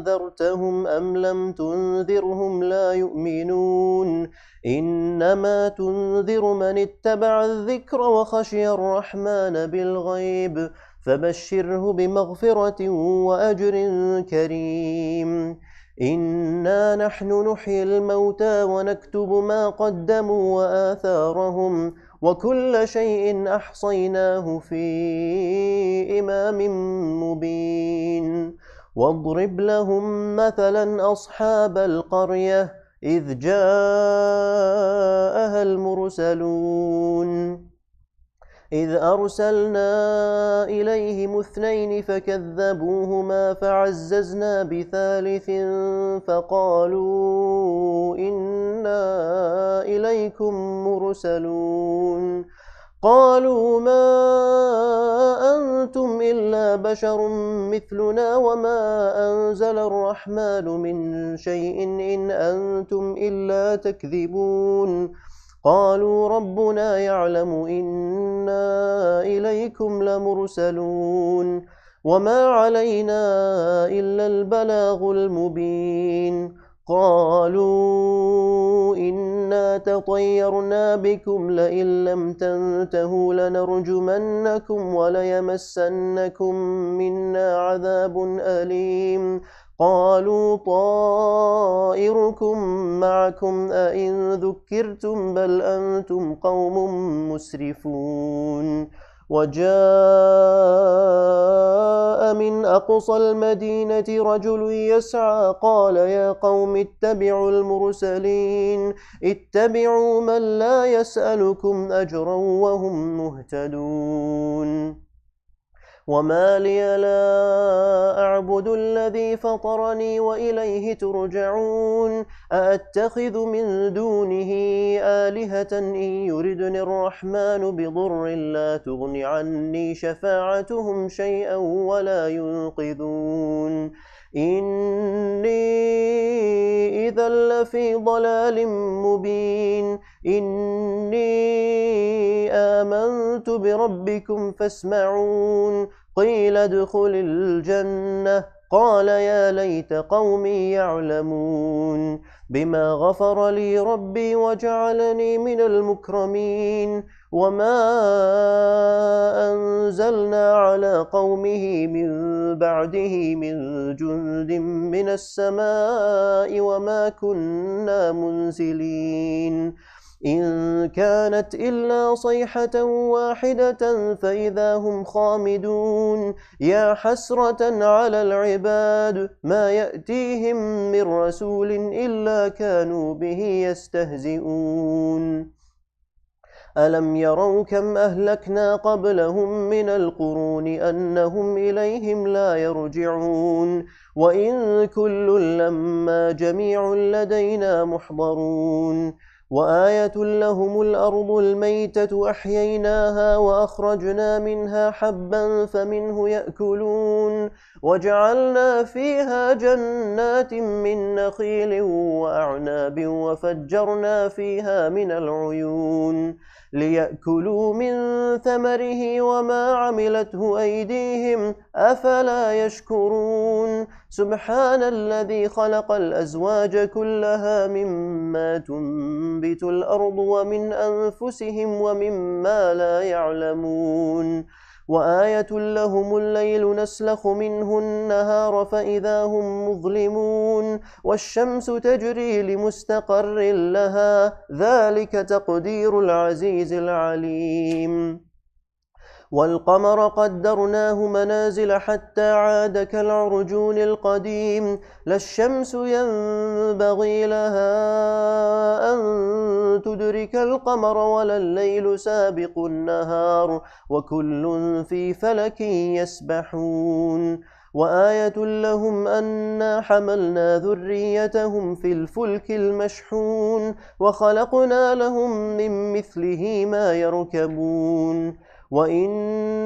أنذرتهم أم لم تنذرهم لا يؤمنون إنما تنذر من اتبع الذكر وخشي الرحمن بالغيب فبشره بمغفرة وأجر كريم إنا نحن نحيي الموتى ونكتب ما قدموا وآثارهم وكل شيء أحصيناه في إمام مبين واضرب لهم مثلا أصحاب القرية إذ جاءها المرسلون إذ أرسلنا إليهم 2 فكذبوهما فعززنا بثالث فقالوا إنا إليكم مرسلون قالوا ما أنتم إلا بشر مثلنا وما أنزل الرحمن من شيء إن أنتم إلا تكذبون قالوا ربنا يعلم إنا إليكم لمرسلون وما علينا إلا البلاغ المبين قالوا إنا تطيرنا بكم لئن لم تنتهوا لنرجمنكم وليمسنكم منا عذاب أليم قالوا طائركم معكم أئن ذكرتم بل أنتم قوم مسرفون وجاء من أقصى المدينة رجل يسعى قال يا قوم اتبعوا المرسلين اتبعوا من لا يسألكم أجرا وهم مهتدون وما لي لا أعبد الذي فطرني وإليه ترجعون أأتخذ من دونه آلهة إن يردني الرحمن بضر لا تغن عني شفاعتهم شيئا ولا ينقذون إني إذا لفي ضلال مبين إني آمنت بربكم فاسمعون قيل ادخل الجنة قال يا ليت قومي يعلمون بما غفر لي ربي وجعلني من المكرمين وما أنزلنا على قومه من بعده من جند من السماء وما كنا منزلين إن كانت إلا صيحة واحدة فإذا هم خامدون يا حسرة على العباد ما يأتيهم من رسول إلا كانوا به يستهزئون ألم يروا كم أهلكنا قبلهم من القرون أنهم إليهم لا يرجعون وإن كل لما جميع لدينا محضرون وآية لهم الأرض الميتة أحييناها وأخرجنا منها حبا فمنه يأكلون وجعلنا فيها جنات من نخيل وأعناب وفجرنا فيها من العيون ليأكلوا من ثمره وما عملته أيديهم أفلا يشكرون سبحان الذي خلق الأزواج كلها مما تنبت الأرض ومن أنفسهم ومما لا يعلمون وآية لهم الليل نسلخ منه النهار فإذا هم مظلمون والشمس تجري لمستقر لها ذلك تقدير العزيز العليم والقمر قدرناه منازل حتى عاد كالعرجون القديم لا الشمس ينبغي لها أن تدرك القمر ولا الليل سابق النهار وكل في فلك يسبحون وآية لهم أنا حملنا ذريتهم في الفلك المشحون وخلقنا لهم من مثله ما يركبون وإن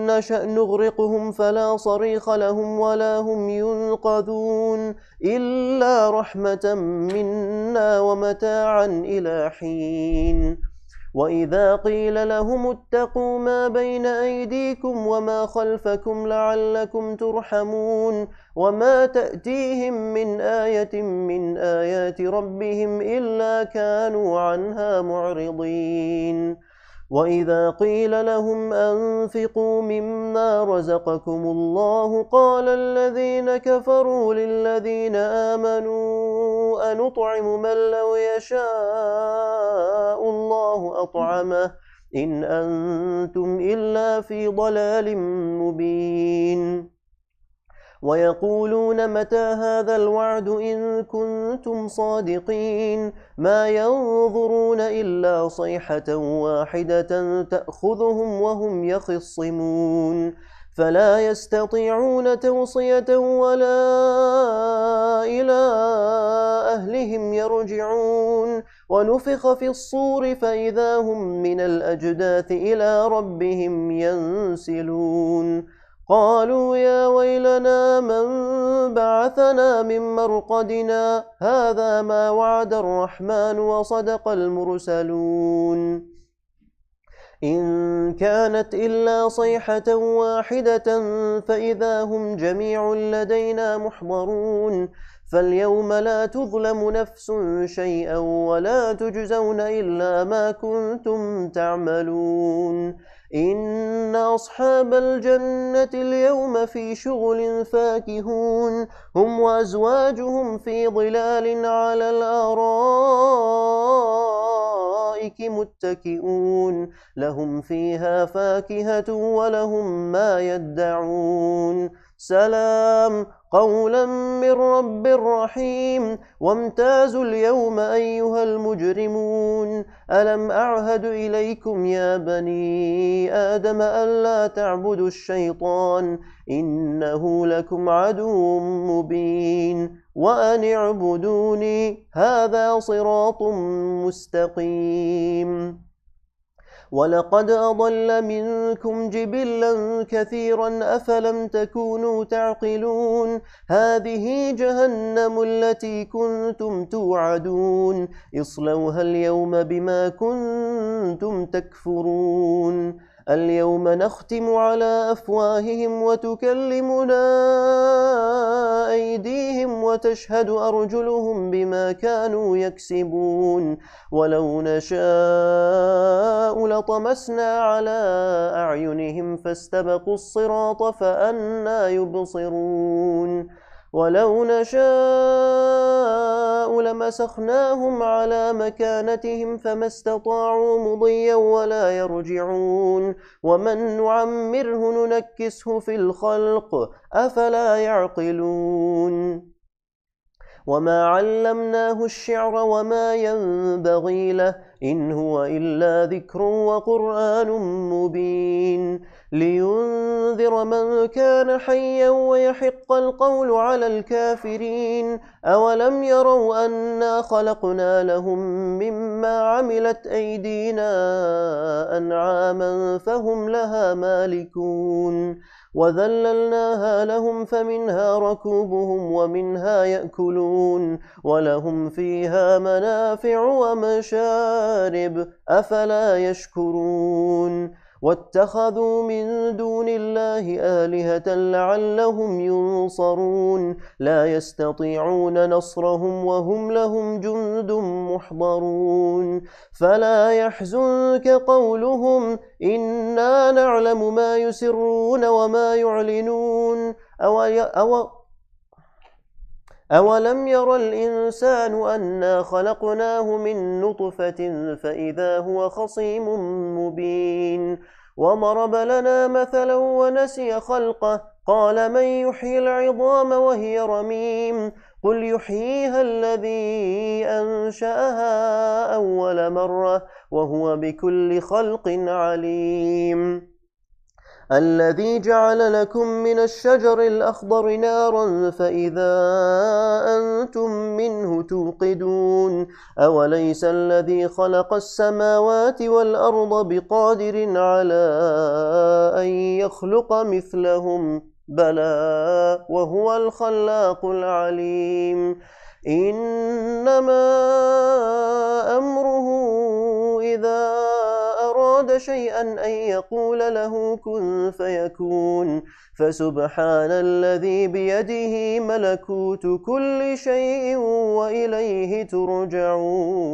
نشأ نغرقهم فلا صريخ لهم ولا هم ينقذون إلا رحمة منا ومتاعا إلى حين وإذا قيل لهم اتقوا ما بين أيديكم وما خلفكم لعلكم ترحمون وما تأتيهم من آية من آيات ربهم إلا كانوا عنها معرضين وإذا قيل لهم أنفقوا مما رزقكم الله قال الذين كفروا للذين آمنوا أنطعم من لو يشاء الله أطعمه إن أنتم إلا في ضلال مبين ويقولون متى هذا الوعد إن كنتم صادقين ما ينظرون إلا صيحة واحدة تأخذهم وهم يخصمون فلا يستطيعون توصية ولا إلى أهلهم يرجعون ونفخ في الصور فإذا هم من الأجداث إلى ربهم ينسلون قالوا يا ويلنا من بعثنا من مرقدنا هذا ما وعد الرحمن وصدق المرسلون إن كانت إلا صيحة واحدة فإذا هم جميع لدينا محضرون فاليوم لا تظلم نفس شيئا ولا تجزون إلا ما كنتم تعملون إن أصحاب الجنة اليوم في شغل فاكهون هم وأزواجهم في ظلال على الأرائك متكئون لهم فيها فاكهة ولهم ما يدعون سلام قولا من رب رحيم وامتازوا اليوم أيها المجرمون ألم أعهد إليكم يا بني آدم ألا تعبدوا الشيطان إنه لكم عدو مبين وأن اعبدوني هذا صراط مستقيم ولقد أضل منكم جبلا كثيرا أفلم تكونوا تعقلون هذه جهنم التي كنتم توعدون اصلوها اليوم بما كنتم تكفرون اليوم نختم على أفواههم وتكلمنا أيديهم وتشهد أرجلهم بما كانوا يكسبون ولو نشاء لطمسنا على أعينهم فاستبقوا الصراط فأنى يبصرون ولو نشاء لمسخناهم على مكانتهم فما استطاعوا مضيا ولا يرجعون ومن نعمره ننكسه في الخلق أفلا يعقلون وما علمناه الشعر وما ينبغي له إن هو إلا ذكر وقرآن مبين لينذر من كان حيا ويحق القول على الكافرين أولم يروا أنا خلقنا لهم مما عملت أيدينا أنعاما فهم لها مالكون وذللناها لهم فمنها ركوبهم ومنها يأكلون ولهم فيها منافع ومشارب أفلا يشكرون واتخذوا من دون الله آلهة لعلهم ينصرون لا يستطيعون نصرهم وهم لهم جند محضرون فلا يحزنك قولهم إنا نعلم ما يسرون وما يعلنون أولم ير الإنسان أنا خلقناه من نطفة فإذا هو خصيم مبين وضرب لنا مثلا ونسي خلقه قال من يحيي العظام وهي رميم قل يحييها الذي أنشأها أول مرة وهو بكل خلق عليم الذي جعل لكم من الشجر الأخضر نارا فإذا أنتم منه توقدون أوليس الذي خلق السماوات والأرض بقادر على أن يخلق مثلهم بلى وهو الخلاق العليم إنما أمره إذا أراد شيئا أن يقول له كن فيكون فسبحان الذي بيده ملكوت كل شيء وإليه ترجعون.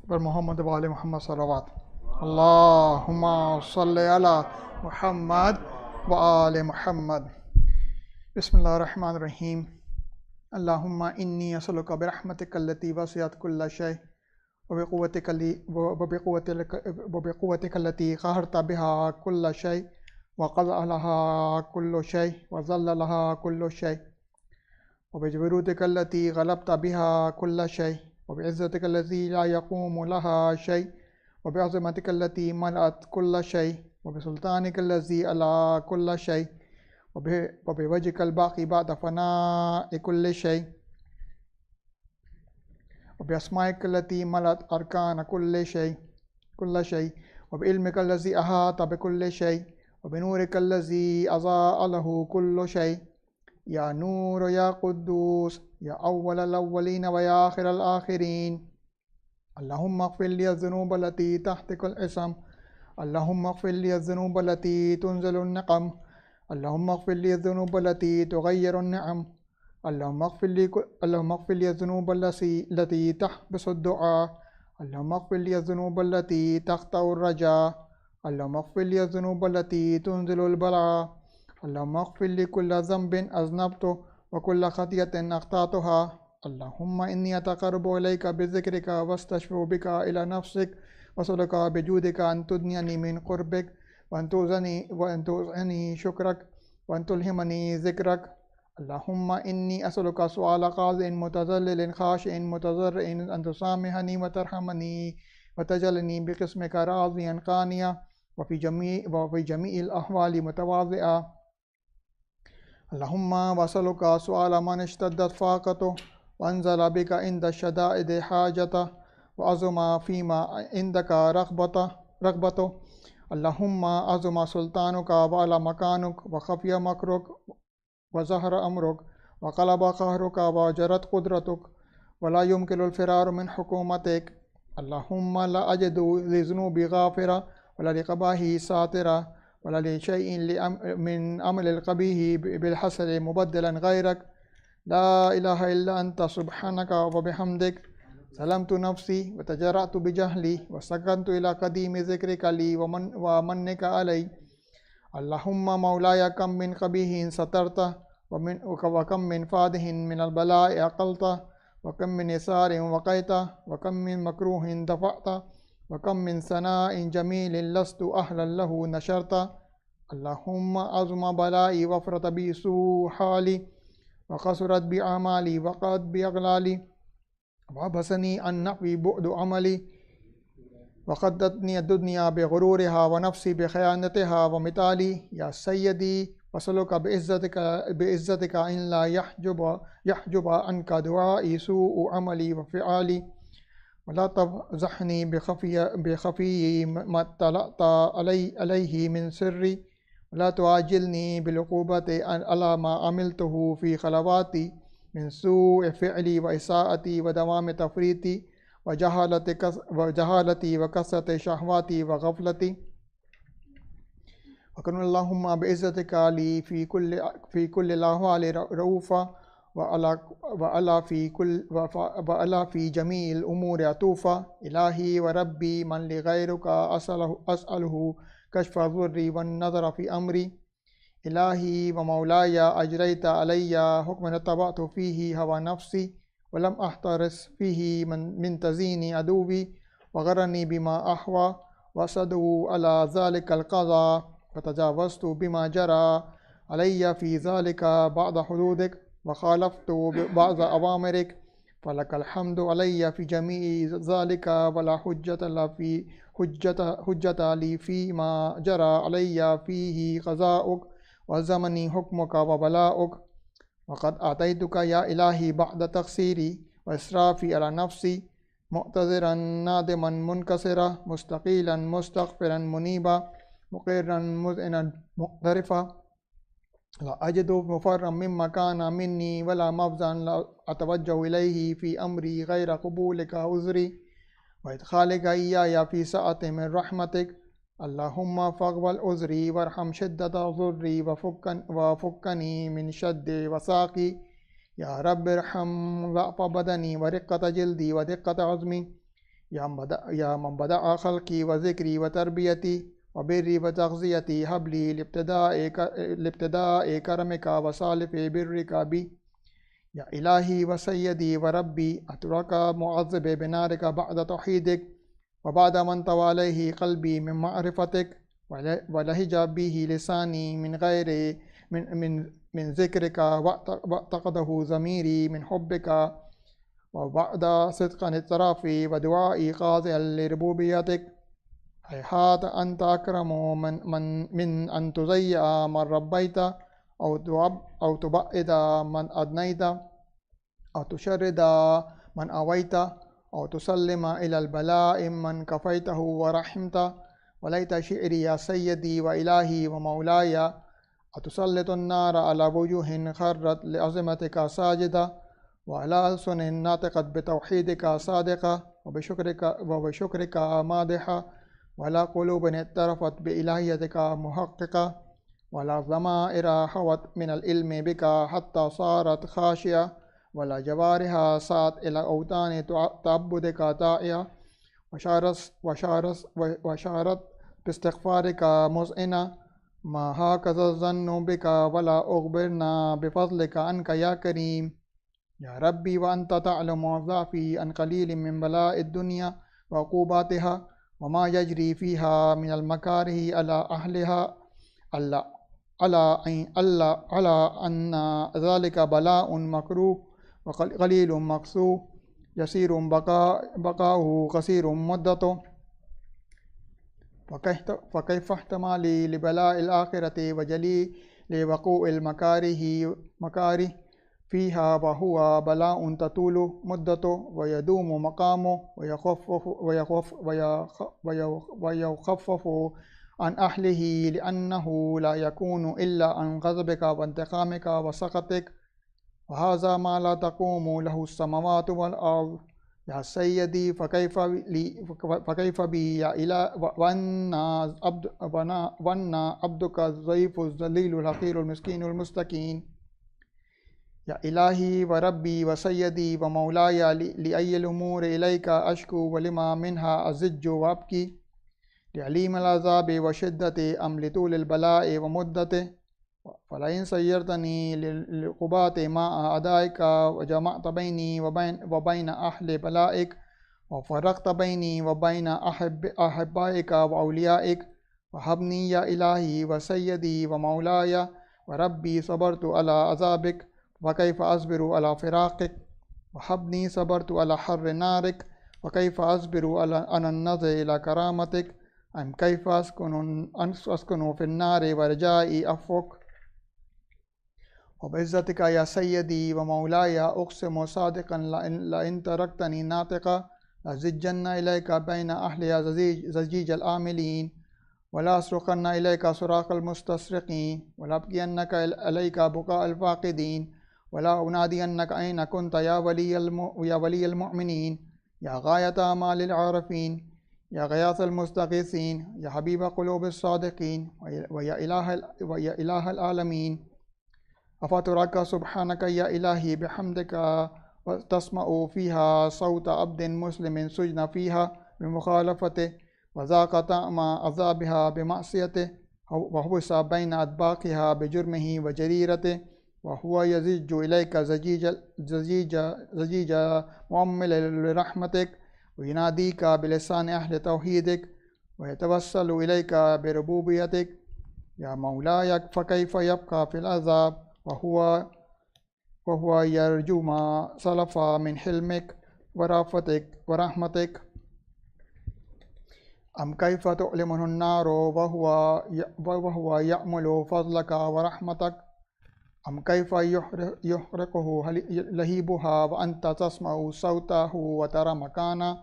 پر محمد و آل محمد صلوات اللہم صلی علی محمد و آل محمد. بسم اللہ الرحمن الرحیم. اللہم انی اسألک برحمتک التی وسعت کل شیء وبقوتک التی قہرت بها کل شیء وقضى لها كل شيء وذل لها كل شيء وبجبروتك التي غلبت بها كل شيء وبعزتك التي لا يقوم لها شيء وبعظمتك التي ملأت كل شيء وبسلطانك الذي على كل شيء وبوجهك الباقي بعد فناء كل شيء وبأسمائك التي ملأت أركان كل شيء وبعلمك الذي أحاط بكل شيء وبنورك الذي أضاء له كل شيء. یا نور یا قدوس یا اول الاولین و یا آخر الآخرین. اللہم اغفر لی الذنوب التي تحتک العصم. اللہم اغفر لی الذنوب التي تنزل النقم. اللہم اغفر لی الذنوب التي تغیر النعم. اللہم اغفر لی الذنوب التي تحبس الدعاء. اللہم اغفر لی الذنوب التي تقطع الرجاء. اللہم اغفر لی الذنوب التي تنزل البلاء. اللہم اغفر لی کل ذنب اذنبت وکل خطیۃ اخطأتها. اللہم انی اتقرب الیک بذکرک واستشفع بک الی نفسک واسألک بجودک ان تدنینی من قربک وان توزعنی شکرک وان تلہمنی ذکرک. اللہم انی اسألک سؤال خاضع متذلل خاشع متضرع ان تسامحنی وترحمنی وتجعلنی بقسمک راضیا قانیا وفی جمیع الاحوال متواضعا. اللہم واسألک سؤال من اشتدت فاقته وانزل بک عند الشدائد حاجته وعظم فیما عندک رغبته. اللہم عظم سلطانک وعلی مکانک وخفی مکرک وظہر امرک وقلب قہرک وجرت قدرتک ولا يمكن الفرار من حکومتک. اللہم لا اجد لذنوبی غافرہ ولا لقباحی ساترہ ولا لشيء من عمل القبیح بالحسن مبدلا غیرک. لا الہ الا انت سبحانک وبحمدک ظلمت نفسی وتجرأت بجہلی وسکنت الى قدیم ذکرک لی ومنک علی. اللہم مولایا کم من قبیح سترت وکم من فادح من البلاء اقلت وکم من اسار وقیت وکم من مکروہ دفعت وکم من ثناء جمیل لست اہلا له نشرت. اللہم عظم بلائی وفرت بی سوء حالی وقصرت بعمالی وقعت باغلالی وحبسنی عن نحوی بعد عملی وقدتنی الدنیا بغرورها ونفسی بخیانتها ومثالی. یا سیدی واسألک بعزتک ان لا يحجب عنک دعائی سوء عملی وفعالی ولا تفضحنی بخفی ما اطلعت علیہ من سری ولا تعاجلنی بالعقوبۃ علی ما عملته فی خلواتی من سوء فعلی واساءتی ودوام تفریطی وجہالتی وکثرت شہواتی وغفلتی. وکن اللہم بعزتک لی فی کل الاحوال رؤوفا وألا في جميع الأمور عطوفا إلهي وربي من لغيرك أسأله كشف ضري والنظر في أمري إلهي ومولاي أجريت علي حكما اتبعت فيه هوى نفسي ولم أحترس فيه من تزيين عدوي وغرني بما أحوى وأسدوا على ذلك القضاء فتجاوزت بما جرى علي في ذلك بعض حدودك وخالفت بعض أوامرك فلك الحمد علي في جميع ذلك ولا حجة لي فيما جرى علي فيه قضاؤك وزمني حكمك وبلاؤك وقد أعطيتك يا إلهي بعد تقصيري وإسرافي على نفسي معتذرا نادما منكسرا مستقيلا مستغفرا منيبا مقرا مذعنا مقترفا لا أجد مفرا مما كان مني ولا مفزا لا أتوجه إليه في أمري غير قبولك عذري وإدخالك إياي في سعة من رحمتك اللهم فاقبل عذري وارحم شدة ضري وفكني من شد وساقي يا رب ارحم ضعف بدني ورقة جلدي ودقة عظمي يا من بدأ خلقي وذكري وتربيتي وبري وتغذيتي هب لي لابتداء كرمك وصالف برك بي يا إلهي وسيدي وربي أترك معذب بنارك بعد توحيدك وبعد من طوى عليه قلبي من معرفتك ولهج به لساني من غير من ذكرك واعتقده ضميري من حبك وبعد صدق اعترافي ودعائي خاضعا لربوبيتك هيهات أنت أكرم من أن تضيع من ربيت أو تبعد من أدنيت أو تشرد من أويت أو تسلم إلى البلاء من كفيته ورحمت وليت شعري يا سيدي وإلهي ومولاي أتسلط النار على وجوه خرت لعظمتك ساجدة وعلى ألسن ناطقت بتوحيدك صادقة وبشكرك مادحة ولا قلوب اعترفت بإلهيتك محققة ولا ضمائر حوت من العلم بك حتى صارت خاشعة ولا جوارها سعت إلى أوطان تعبدك طائعة وشارت باستغفارك مذعنة ما هكذا الظن بك ولا أخبرنا بفضلك عنك يا كريم يا ربي وأنت تعلم ضعفي عن قليل من بلاء الدنيا وعقوباتها وما يجري فيها من المكاره على أهلها على أن ذلك بلاء مكروه وقليل مقصود يسير بقاؤه قصير مدته فكيف احتمالي لبلاء الآخرة وجلي لوقوع المكاره فيها وهو بلاء تطول مدته ويدوم مقامه ويخفف عن أهله لأنه لا يكون إلا عن غضبك وانتقامك وسخطك وهذا ما لا تقوم له السماوات والأرض يا سيدي فكيف بي يا إله وأنا عبدك الضعيف الذليل الحقير المسكين المستكين يا إلهي وربي وسيدي ومولاي لأي الأمور إليك أشكو ولما منها أزج وأبكي لعليم العذاب وشدته أم لطول البلاء ومدته فلئن سيرتني للعقوبات مع أعدائك وجمعت بيني وبين أهل بلائك وفرقت بيني وبين أحبائك وأوليائك وهبني يا إلهي وسيدي ومولاي وربي صبرت على عذابك وكيف أصبر على فراقك وهبني صبرت على حر نارك وكيف أصبر على النظر إلى كرامتك أم كيف أسكن في النار ورجائي عفوك وبعزتك يا سيدي ومولاي أقسم صادقا لئن تركتني ناطقا لزجن إليك بين أهلها زجيج العاملين ولا أصرخن إليك صراخ المستسرقين ولا أبكينك إليك بكاء الفاقدين ولا أنادينك أين كنت يا ولي المؤمنين يا غاية آمال العارفين يا غياث المستغيثين يا حبيب قلوب الصادقين ويا إله العالمين أفترك سبحانك يا إلهي بحمدك وتسمع فيها صوت عبد مسلم سجن فيها بمخالفته وذاق طعم عذابها بمعصيته وحبس بين أطباقها بجرمه وجريرته وهو يزج إليك زجيج مؤمل لرحمتك ويناديك بلسان أهل توحيدك ويتوسل إليك بربوبيتك يا مولاي فكيف يبقى في العذاب وهو يرجو ما سلف من حلمك ورأفتك ورحمتك أم كيف تؤلمه النار وهو يأمل فضلك ورحمتك أم كيف يحرقه لهيبها وأنت تسمع صوته وترى مكانه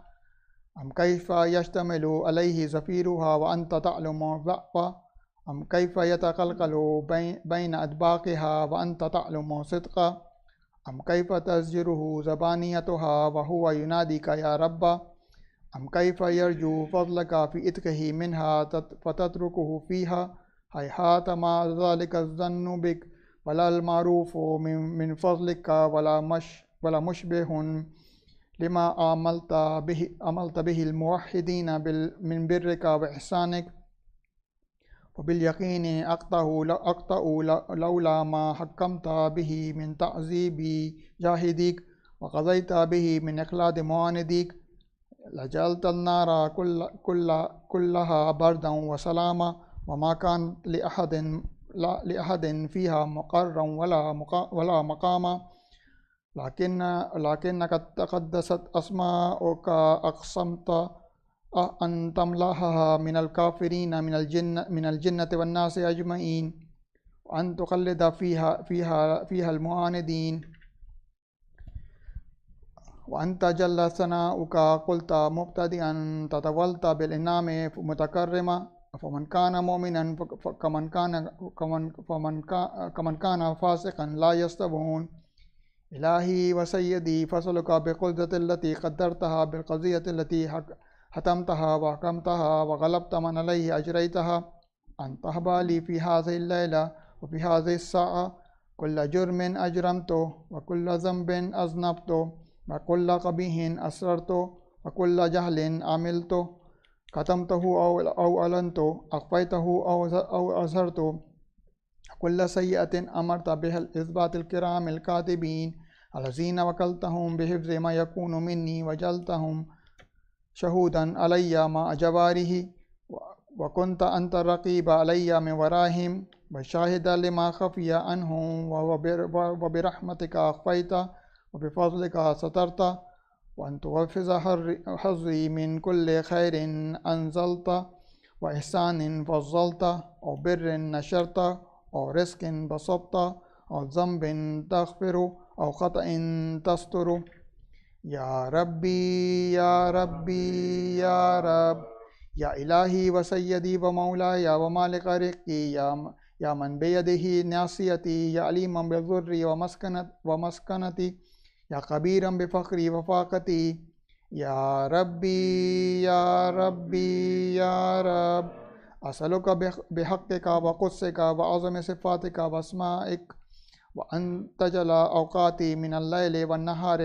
أم كيف يشتمل عليه زفيرها وأنت تعلم ضعفه أم كيف يتقلقل بين أدباقها وأنت تعلم صدقه أم كيف تزجره زبانيتها وهو يناديك يا رب أم كيف يرجو فضلك في إتقه منها فتتركه فيها هيهات ما ذلك الظن بك ولا المعروف من فضلك ولا مشبه لما عملت به الموحدين من برك وإحسانك وباليقين أقطع لولا ما حكمت به من تعذيب جاهديك وقضيت به من إخلاد معانديك لجعلت النار كلها بردا وسلاما وما كان لأحد فيها مقرا ولا مقاما لكنك تقدست أسماؤك أقسمت أن تملأها من الكافرين من الجنة والناس أجمعين وأن تقلد فيها المعاندين وأنت جل ثناؤك قلت مبتدئا تطولت بالإنعام متكرما فمن كان مؤمنا كمن كان فاسقا لا يستوون إلهي وسيدي فصلك بقدرة التي قدرتها بالقضية التي حتمتها وحكمتها وغلبت من عليه أجريتها أن تهبى لي في هذه الليلة وفي هذه الساعة كل جرم أجرمته وكل ذنب أذنبته وكل قبيح أسررته وكل جهل عملته كتمته أو أعلنته أخفيته أو أظهرته كل سيئة أمرت بها الإثبات الكرام الكاتبين الذين وكلتهم بحفظ ما يكون مني وجلتهم شهودا علي مع جواره وكنت أنت الرقيب علي من ورائهم والشاهد لما خفي عنهم وبرحمتك أخفيت وبفضلك سترت وأن توفز حظي من كل خير أنزلت وإحسان فضلت أو بر نشرت أو رزق بسطت أو ذنب تغفر أو خطأ تستر يا ربي يا ربي يا رب يا إلهي وسيدي ومولاي ومالك رزقي يا من بيده ناصيتي يا عليما بضري ومسكنتي يا خبيرا بفقري وفاقتي يا ربي يا ربي يا رب أسألك بحقك وقدسك وعظم صفاتك وأسمائك وأن تجعل أوقاتي من الليل والنهار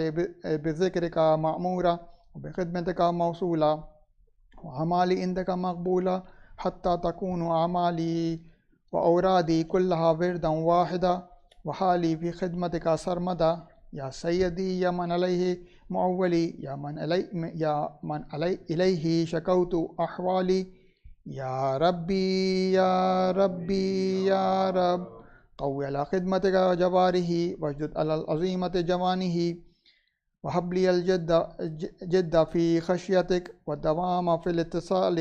بذكرك مأمورة وبخدمتك موصولة وأعمالي عندك مقبولة حتى تكون أعمالي وأورادي كلها وردا واحدة وحالي في خدمتك سرمدا يا سيدي يا من عليه معولي يا من إليه شكوت أحوالي يا ربي يا ربي يا رب قوي على خدمتك وجباره واجدد على العظيمة جوانه وهب لي الجد في خشيتك والدوام في الاتصال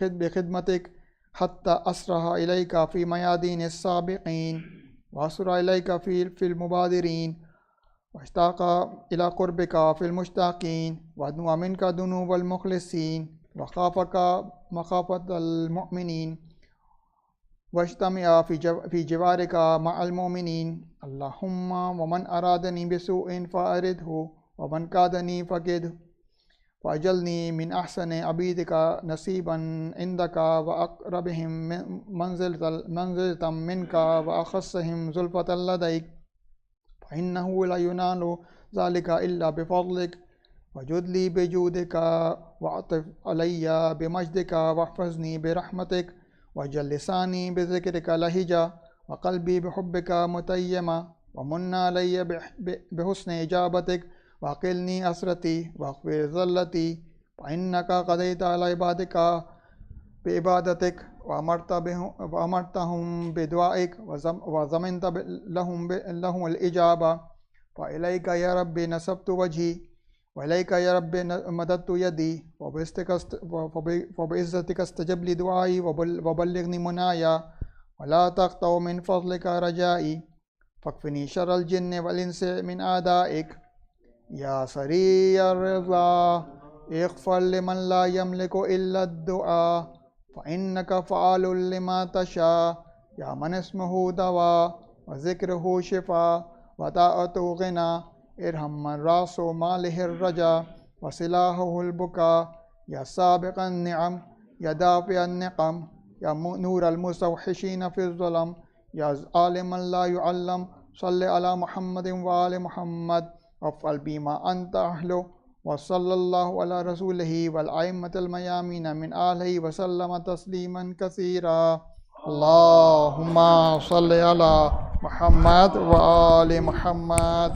بخدمتك حتى أسرع إليك في ميادين السابقين وأسرع إليك في المبادرين واشتاق إلى قربك في المشتاقين وأدنو منك دنو المخلصين وخافك مخافة المؤمنين واجتمع في جوارك مع المؤمنين اللهم ومن أرادني بسوء فأرده ومن كادني فكده فاجلنی من احسن عبیدک نصیبا عندک واقربہم منزلۃ منک واخصہم زلفۃ لدیک فإنه لا ينال ذلك إلا بفضلك وجد لي بجودك وعطف علي بمجدك واحفظني برحمتك واجعل لساني بذكرك لهجا وقلبي بحبك متيما ومن علي بحسن إجابتك وأقلني أسرتي واغفر ذلتي فإنك قضيت على عبادك بعبادتك وأمرتهم بدعائك وضمنت لهم الإجابة فإليك يا رب نسبت وجهي وإليك يا رب مددت يدي وبعزتك استجب لي دعائي وبلغني منايا ولا تقطع من فضلك رجائي فاكفني شر الجن والإنس من أعدائك يا سريع الرضا اغفر لمن لا يملك إلا الدعاء فإنك فعال لما تشاء يا من اسمه دواء وذكره شفاء وطاعته غنى ارحم من راس ماله الرجا وسلاحه البكاء يا سابق النعم يا دافع النقم يا نور المستوحشين في الظلم يا عالما لا يعلم صل على محمد وآل محمد وافعل بما أنت أهله وصلى الله على رسوله والأئمة الميامين من آله وسلم تسليما كثيرا اللهم صل على محمد وآل محمد.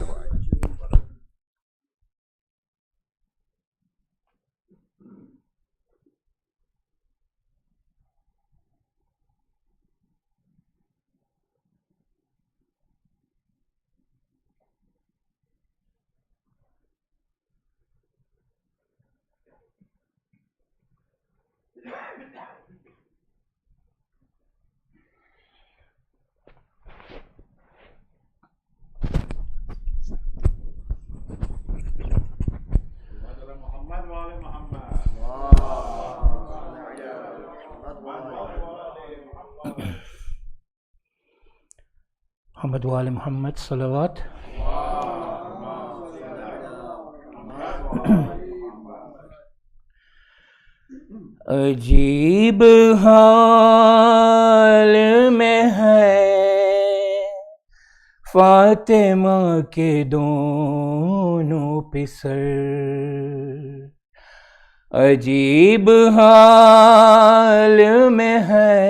محمد وآل محمد صلوات. عجیب حال میں ہے فاطمہ کے دونوں پسر، عجیب حال میں ہے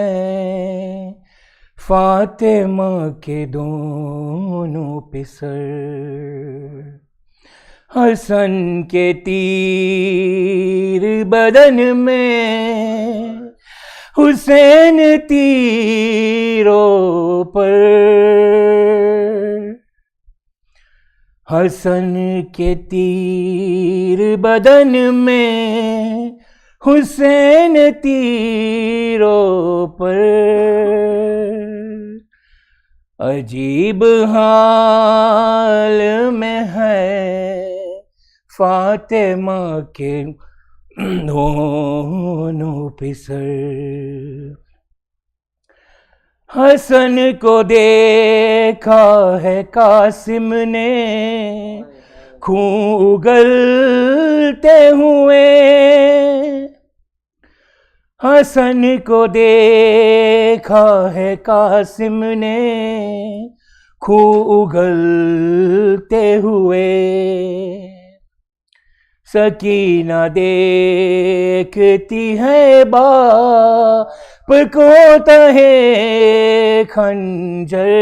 فاطمہ کے دونوں پسر، حسن کے تیر بدن میں حسین تیروں پر، حسن کے تیر بدن میں حسین تیروں پر، عجیب حال میں ہے فاطمہ کے دونوں پسر، حسن کو دیکھا ہے قاسم نے خون اگلتے ہوئے، حسن کو دیکھا ہے قاسم نے خون اگلتے ہوئے، سکینہ دیکھتی ہے باپ کو تہے خنجر،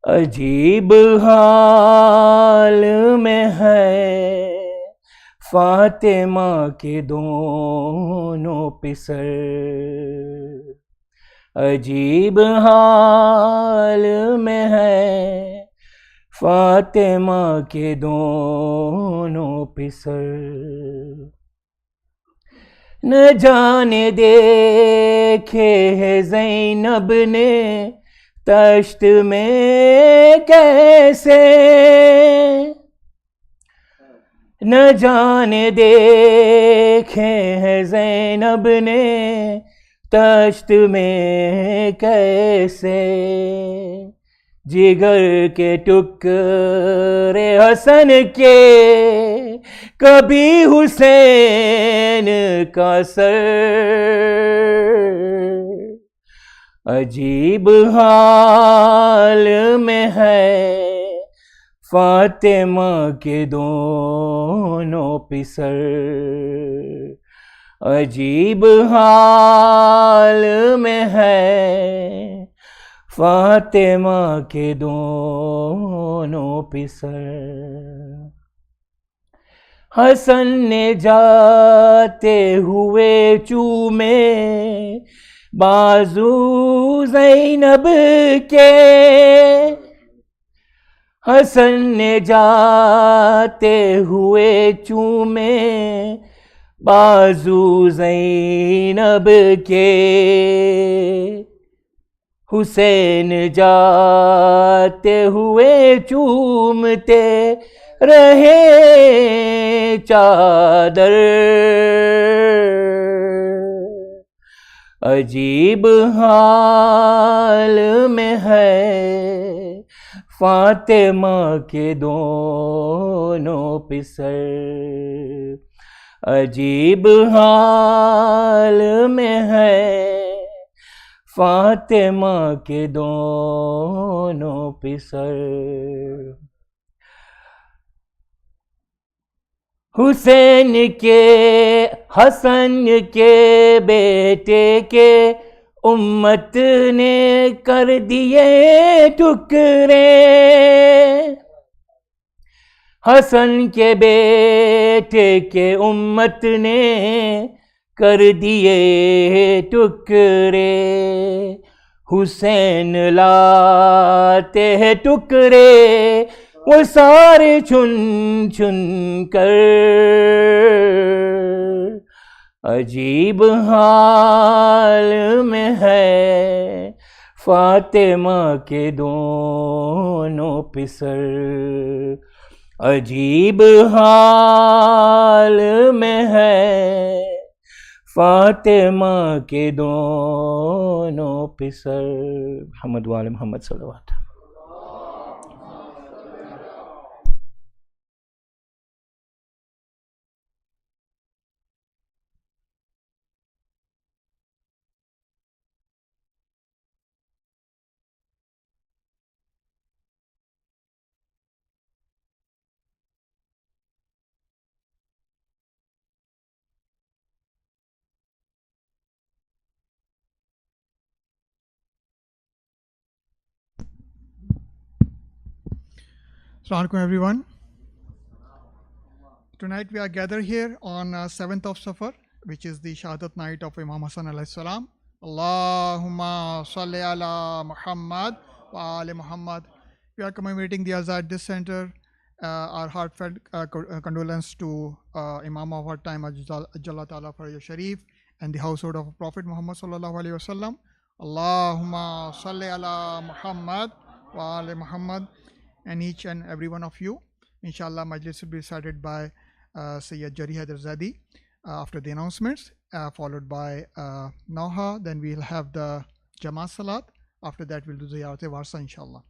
عجیب حال میں ہے فاطمہ کے دونوں پسر، عجیب حال میں ہے فاطمہ کے دونوں پسر، نہ جانے دیکھے ہے زینب نے تشت میں کیسے، نہ جانے دیکھے ہیں زینب نے تشت میں کیسے، जिगर के टुकड़े हसन के, कभी हुसैन का सर, अजीब हाल में है फातिमा के दोनों पिसर, अजीब हाल में है फातिमा के दोनों पिसर। हसन ने जाते हुए चूमे बाजू ज़ैनब के, हसन ने जाते हुए चूमे बाजू ज़ैनब के, हुसैन जाते हुए चूमते रहे चादर, अजीब हाल में है फातिमा के दोनों पिसर, अजीब हाल में है फातिमा के दोनों पिसर। हुसैन के हसन के बेटे के उम्मत ने कर दिए टुकड़े, हसन के बेटे के उम्मत ने कर दिए टुकड़े, हुसैन लाते हैं टुकड़े वो सारे चुन चुन कर, अजीब हाल में है फातिमा के दोनों पिसर, अजीब हाल में है फातिमा के दोनों पिसर। मोहम्मद वाले मोहम्मद सल्लल्लाहु अलैहि। Assalamu alaikum everyone. Tonight we are gathered here on 7th of Safar, which is the Shahadat night of Imam Hasan alayhi salam. Allahumma salli ala Muhammad wa ali Muhammad. We are commemorating the Azad this center. Our heartfelt condolence to Imam of our time, Ajalla Ta'ala Faraj Sharif, and the household of Prophet Muhammad sallallahu alaihi wasallam. Allahumma salli ala Muhammad wa ali Muhammad. And each and every one of you, inshallah, majlis will be started by Sayyid Jari Haidarzadi after the announcements, followed by Nauha. Then we'll have the Jumma Salat. After that, we'll do the Ziyarate Warsa, inshallah.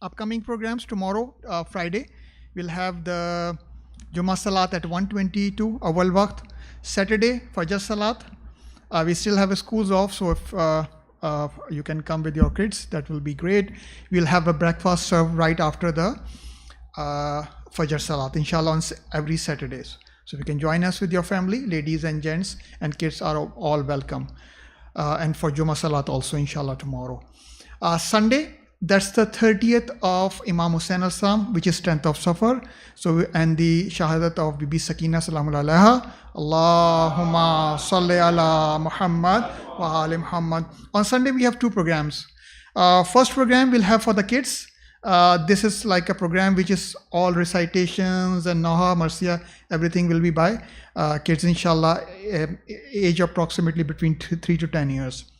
Upcoming programs tomorrow, Friday, we'll have the Jumma Salat at 1:22 Awal Waqt. Saturday, Fajr Salat. We still have schools off, so if you can come with your kids, that will be great. We'll have a breakfast served right after the Fajr Salat, inshallah, on every Saturdays. So you can join us with your family, ladies and gents, and kids are all welcome. And for Jumma Salat also, inshallah, tomorrow. Sunday, that's the 30th of Imam Hussain al-Salam, which is 10th of Safar. So, and the Shahadat of Bibi Sakina Salamu Alaiha. Allahumma salli ala Muhammad wa ali Muhammad. On Sunday, we have two programs. First program we'll have for the kids. This is like a program which is all recitations and Naha, Marsiya, everything will be by kids, inshallah, age approximately between 3 to 10 years.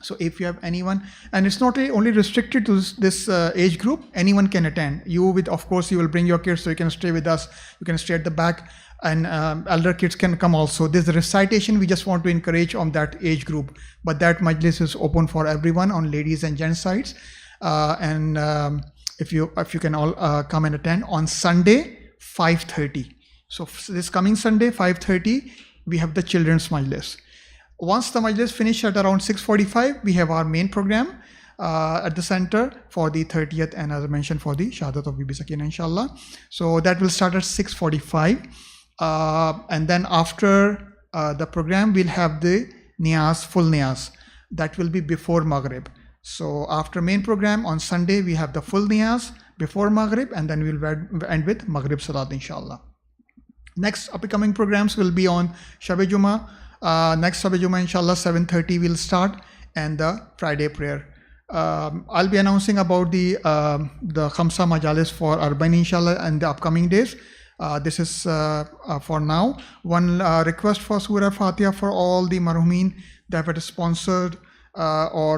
So if you have anyone, and it's not only restricted to this age group, anyone can attend. You with, of course, you will bring your kids, so you can stay with us. You can stay at the back, and elder kids can come also. This recitation we just want to encourage on that age group, but that majlis is open for everyone on ladies and gents sides. and if you can all come and attend on Sunday 5:30. So this coming Sunday 5:30 we have the children's majlis. Once the majlis finish at around 6:45, we have our main program at the center for the 30th, and as I mentioned, for the Shahadat of Bibi Sakina, inshallah. So that will start at 6:45, and then after the program we'll have the niyaz, full niyaz. That will be before Maghrib. So after main program on Sunday we have the full niyaz before Maghrib, and then we'll end with Maghrib Salat, inshallah. Next upcoming programs will be on Shabe Jumma. Next Shabe Jumma, inshallah, 7:30 will start, and the Friday prayer. I'll be announcing about the Khamsa Majalis for Urban, inshallah, in the upcoming days. This is for now. One request for Surah Fatiha for all the marhumin that have sponsored or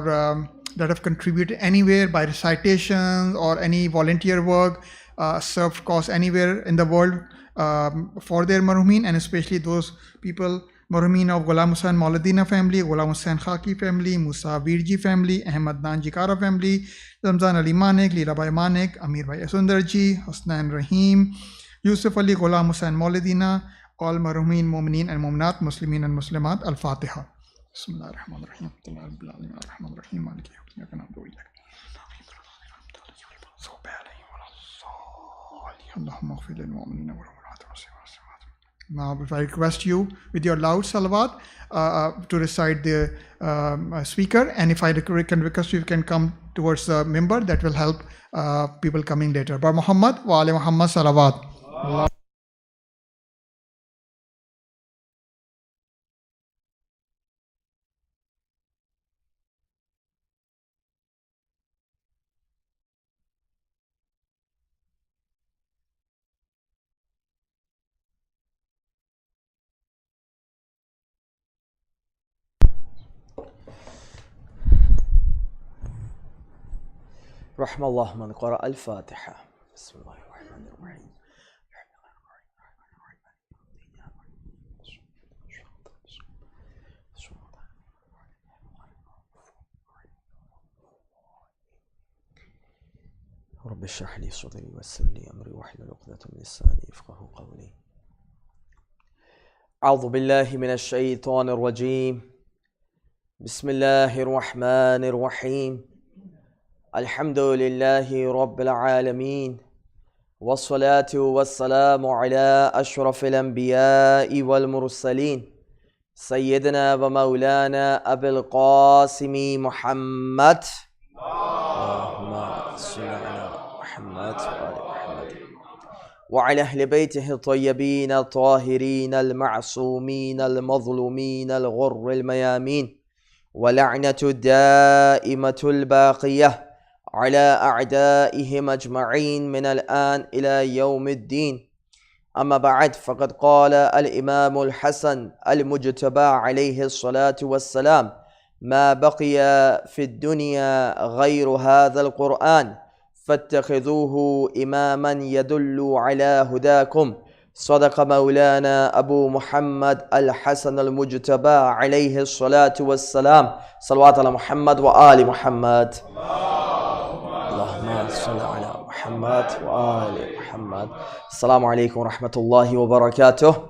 that have contributed anywhere by recitations or any volunteer work, served cause anywhere in the world for their marhumin, and especially those people, marhumin of Ghulam Hussain Mauladina family, Ghulam Hussain Khaki family, Musa Virji family, Ahmad Dan Jikara family, Ramzan Ali Manek, Leelabai Manek, Amir Bhai Asundarji, Husnain Rahim, Yusuf Ali Ghulam Hussain Mauladina, all marhumin, mu'mineen and mu'minat, muslimin and muslimat. Al-Fatiha. Bismillah ar-Rahman ar-Rahim. Ar-Rahman ar-Rahim. Maliki yawmiddin. Allahumma ighfir lil mu'minina wal mu'minat. Now, if I request you with your loud salawat to recite the speaker, and if I can request you can come towards the member, that will help people coming later. Bar Muhammad wa ali Muhammad salawat. رحم الله من قرأ الفاتحة. بسم الله الرحمن الرحيم. رب اشرح لي صدري ويسر لي أمري واحلل عقدة من لساني يفقهوا قولي. أعوذ بالله من الشيطان الرجيم. بسم الله الرحمن الرحيم. الحمد لله رب العالمين، والصلاة والسلام على أشرف الأنبياء والمرسلين، سيدنا ومولانا أبي القاسم محمد. اللهم صل على محمد وآل محمد وعلى أهل بيته الطيبين الطاهرين المعصومين المظلومين الغر الميامين، ولعنة الدائمة الباقية على أعدائهم أجمعين من الآن إلى يوم الدين. أما بعد، فقد قال الإمام الحسن المجتبى عليه الصلاة والسلام: ما بقي في الدنيا غير هذا القرآن فاتخذوه إماما يدل على هداكم. صدق مولانا أبو محمد الحسن المجتبى عليه الصلاة والسلام. صلوات على محمد وآل محمد. اللهم صل على محمد وآل محمد. Assalamu alaikum wa rahmatullahi wa barakatuh.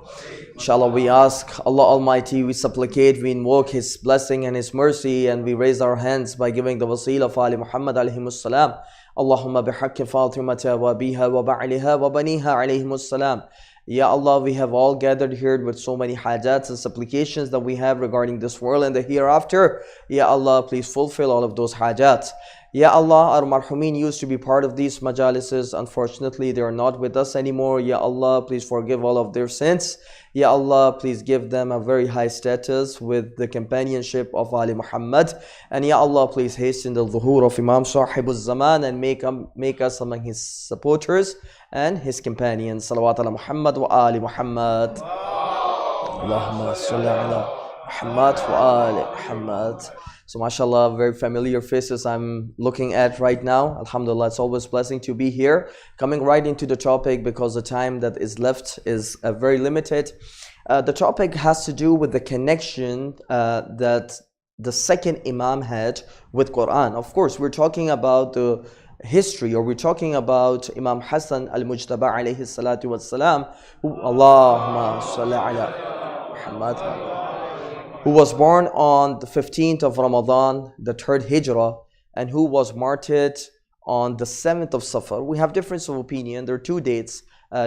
Inshallah, we ask Allah Almighty, we supplicate, we invoke His blessing and His mercy, and we raise our hands by giving the wasila of Ali Muhammad alayhimus salam. Allahumma bihaqqi Fatimata wa biha wa ba'liha wa baniha alayhimus salam. Ya Allah, we have all gathered here with so many hajats and supplications that we have regarding this world and the hereafter. Ya Allah, please fulfill all of those hajats. Ya Allah, our marhumin used to be part of these majalises. Unfortunately, they are not with us anymore. Ya Allah, please forgive all of their sins. Ya Allah, please give them a very high status with the companionship of Ali Muhammad. And Ya Allah, please hasten the zuhur of Imam Sahibul Zaman and make us among his supporters and his companions. Salawat ala Muhammad wa Ali Muhammad. Allahumma salli ala Muhammad wa Ali Muhammad. So mashallah, very familiar faces I'm looking at right now. Alhamdulillah, it's always a blessing to be here. Coming right into the topic because the time that is left is very limited. The topic has to do with the connection that the second Imam had with Quran. Of course, we're talking about the history, or we're talking about Imam Hasan al-Mujtaba alayhi salatu wassalam, who Allahumma salli ala Muhammad, who was born on the 15th of Ramadan, the 3rd Hijrah, and who was martyred on the 7th of Safar. We have difference of opinion. There are two dates.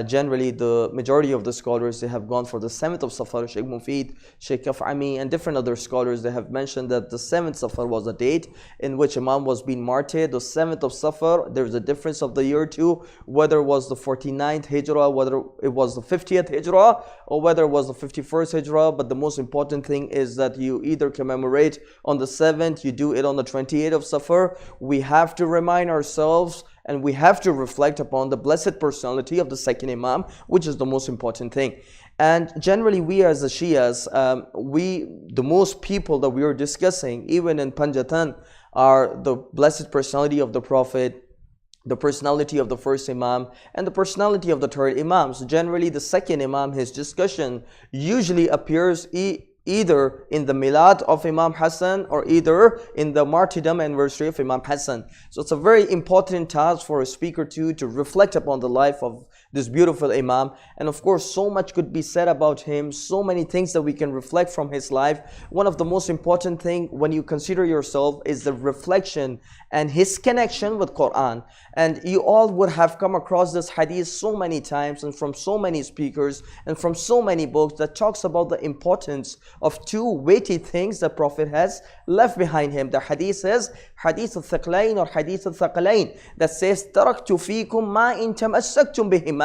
Generally, the majority of the scholars, they have gone for the 7th of Safar. Sheikh Mufid, Sheikh Kaf'ami, and different other scholars, they have mentioned that the 7th Safar was a date in which Imam was being martyred. The 7th of Safar, there's a difference of the year too, whether it was the 49th Hijrah, whether it was the 50th Hijrah, or whether it was the 51st Hijrah. But the most important thing is that you either commemorate on the 7th, you do it on the 28th of Safar. We have to remind ourselves and we have to reflect upon the blessed personality of the second Imam, which is the most important thing. And generally, we as the Shias, the most people that we are discussing, even in Panjatan, are the blessed personality of the Prophet, the personality of the first Imam, and the personality of the third Imam. So generally, the second Imam, his discussion usually appears either in the Milad of Imam Hasan or either in the martyrdom anniversary of Imam Hasan. So it's a very important task for a speaker to reflect upon the life of this beautiful Imam. And of course, so much could be said about him, so many things that we can reflect from his life. One of the most important thing when you consider yourself is the reflection and his connection with Quran. And you all would have come across this hadith so many times and from so many speakers and from so many books that talks about the importance of two weighty things the Prophet has left behind him. The hadith says, Hadith al-Thaqlain or Hadith al-Thaqlain, that says, تَرَكْتُ فِيكُمْ مَا إِن تَمَسَّكْتُمْ بِهِمَا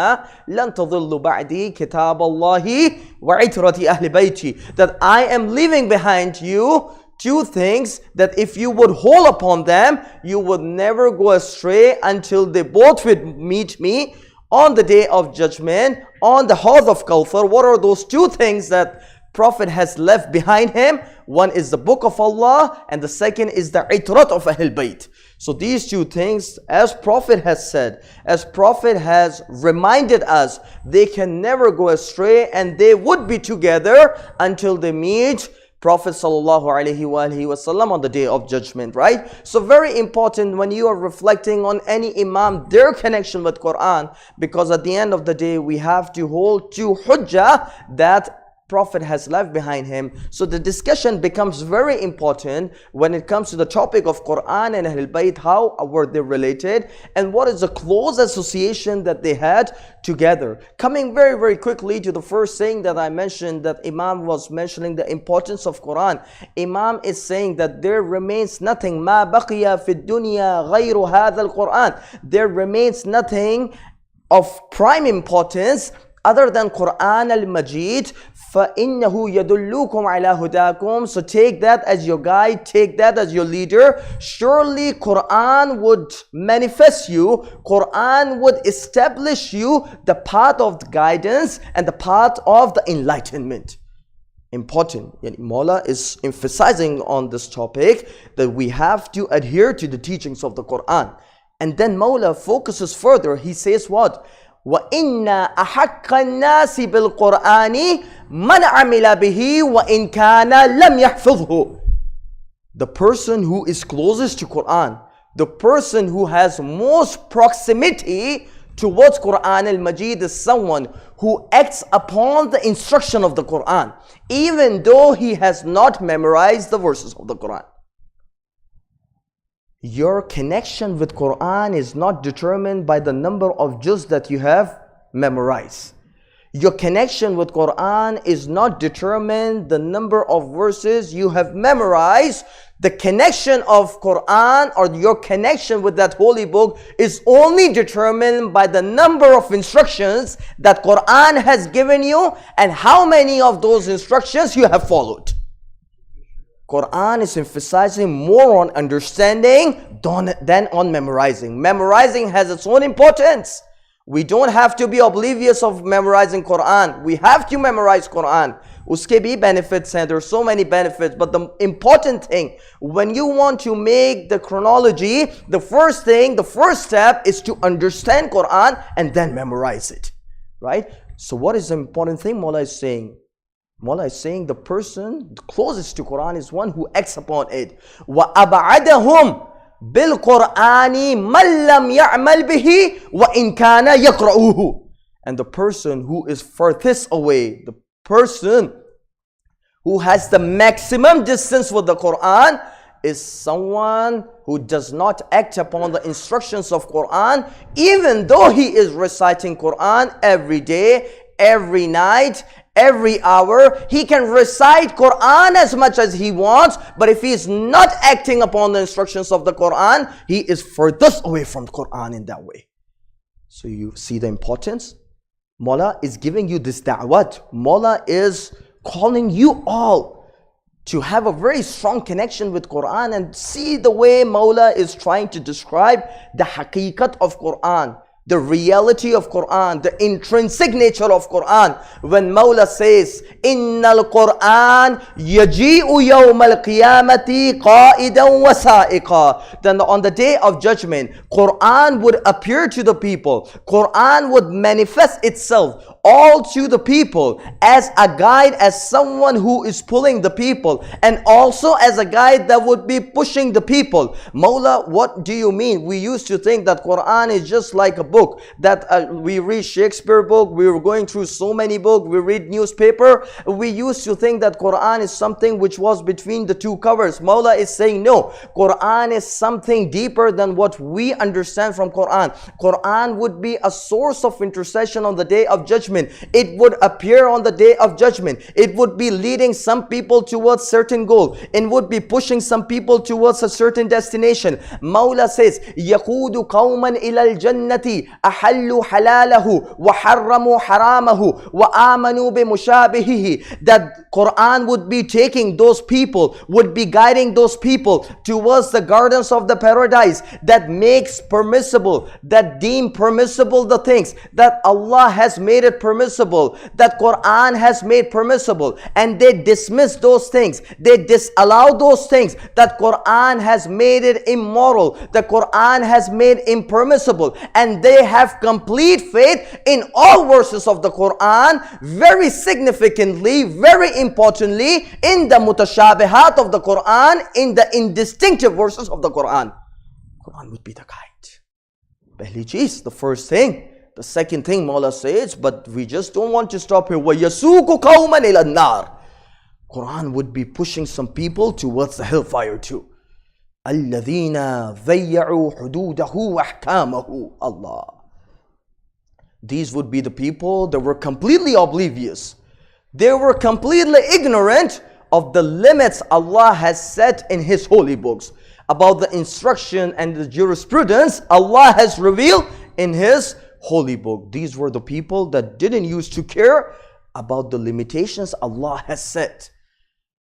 لَن تَضِلُّوا بَعْدِي كِتَابَ اللَّهِ وَعِتْرَةِ أَهْلِ بَيْتِي. That I am leaving behind you two things that if you would hold upon them, you would never go astray until they both would meet me on the day of judgment, on the Hawd of Kawthar. What are those two things that Prophet has left behind him? One is the book of Allah and the second is the Itrat of Ahl Bayt. So these two things, as Prophet has said, as Prophet has reminded us, they can never go astray and they would be together until they meet Prophet sallallahu alaihi wasallam on the day of judgment, right? So very important when you are reflecting on any Imam, their connection with Quran, because at the end of the day, we have to hold to hujjah that Prophet has left behind him. So the discussion becomes very important when it comes to the topic of Quran and Ahl Bayt. How were they related and what is the close association that they had together? Coming very, very quickly to the first thing that I mentioned, that Imam was mentioning the importance of Quran. Imam is saying that there remains nothing, ma baqiya fi dunya ghayru hadha al-Quran. There remains nothing of prime importance other than Quran al-Majid. فَإِنَّهُ يَدُلُّكُمْ عَلَى هُدَاكُمْ. So take that as your guide, take that as your leader. Surely Quran would manifest you, Quran would establish you the path of the guidance and the path of the enlightenment. Important. Yani Mawla is emphasizing on this topic that we have to adhere to the teachings of the Quran. And then Mawla focuses further. He says what? وَإِنَّا أَحَقَّ النَّاسِ بِالْقُرْآنِ مَنْ عَمِلَ بِهِ وَإِنْ كَانَ لَمْ يَحْفِظْهُ. The person who is closest to Quran, the person who has most proximity towards Quran al-Majid is someone who acts upon the instruction of the Quran, even though he has not memorized the verses of the Quran. Your connection with Quran is not determined by the number of juz that you have memorized. Your connection with Quran is not determined the number of verses you have memorized. The connection of Quran or your connection with that holy book is only determined by the number of instructions that Quran has given you and how many of those instructions you have followed. Quran is emphasizing more on understanding than on memorizing. Memorizing has its own importance. We don't have to be oblivious of memorizing Quran. We have to memorize Quran. Uske bhi benefits hain. There are so many benefits. But the important thing, when you want to make the chronology, the first step is to understand Quran and then memorize it. Right? So what is the important thing Mawla is saying? Mullah is saying the person closest to Quran is one who acts upon it. وَأَبْعَدَهُمْ بِالْقُرْآنِ مَنْ لَمْ يَعْمَلْ بِهِ وَإِنْ كَانَ يَقْرَؤُهُ. And the person who is furthest away, the person who has the maximum distance with the Quran, is someone who does not act upon the instructions of Quran, even though he is reciting Quran every day, every night, every hour. He can recite Quran as much as he wants, but if he is not acting upon the instructions of the Quran, he is furthest away from Quran in that way. So you see the importance? Mawla is giving you this da'wat. Mawla is calling you all to have a very strong connection with Quran and see the way Mawla is trying to describe the haqiqat of Quran, the reality of Quran, the intrinsic nature of Quran. When Mawla says, Innal Quran yaji'u yawmal qiyamati qa'idan wa sa'iqa, then on the day of judgment, Quran would appear to the people. Quran would manifest itself all to the people as a guide, as someone who is pulling the people, and also as a guide that would be pushing the people. Mawla, what do you mean? We used to think that Quran is just like a book, that we read Shakespeare book, we were going through so many books, we read newspaper. We used to think that Quran is something which was between the two covers. Mawla is saying no, Quran is something deeper than what we understand from Quran. Quran would be a source of intercession on the day of judgment. It would appear on the day of judgment. It would be leading some people towards certain goal. It would be pushing some people towards a certain destination. Mawla says, يَقُودُ قَوْمًا إِلَى الْجَنَّةِ أَحَلُّوا حَلَالَهُ وَحَرَّمُوا حَرَامَهُ وَآمَنُوا بِمُشَابِهِهِ. That Quran would be taking those people, would be guiding those people towards the gardens of the paradise, that makes permissible, that deem permissible the things that Allah has made it permissible, that Quran has made permissible, and they dismiss those things, they disallow those things that Quran has made it immoral, the Quran has made impermissible, and they have complete faith in all verses of the Quran, very significantly, very importantly, in the mutashabihat of the Quran, in the indistinctive verses of the Quran. Quran would be the guide. Pehli cheez, the first thing. The second thing Mawla says, but we just don't want to stop here. وَيَسُوقُ قَوْمًا إِلَى النَّارِ. Quran would be pushing some people towards the hellfire too. الَّذِينَ ضَيَّعُوا حُدُودَهُ وَأَحْكَامَهُ. Allah. These would be the people that were completely oblivious. They were completely ignorant of the limits Allah has set in His holy books, about the instruction and the jurisprudence Allah has revealed in His holy book. These were the people that didn't used to care about the limitations Allah has set.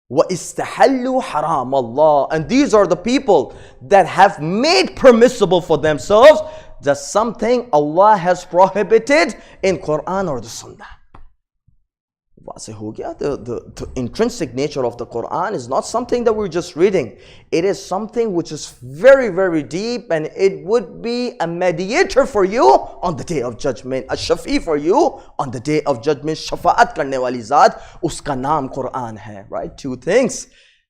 وَإِسْتَحَلُّوا حَرَامَ اللَّهِ. And these are the people that have made permissible for themselves that something Allah has prohibited in Quran or the Sunnah. The intrinsic nature of the Quran is not something that we're just reading. It is something which is very, very deep, and it would be a mediator for you on the day of judgment, a shafi for you on the day of judgment. Shafa'at karne wali zat, uska naam Quran hai. Right? Two things.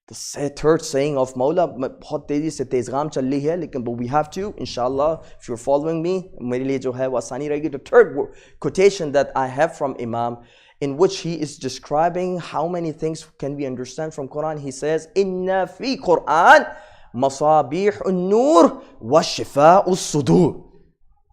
The third saying of Mawla, बहुत तेजी से तेज़गाम चल रही है, लेकिन but we have to, inshallah, if you're following me, मेरे लिए जो है वो आसानी रहेगी. The third quotation that I have from Imam, in which he is describing how many things can we understand from Quran. He says, Inna fi Quran masabih an-nur wa shifa'u as-sudur.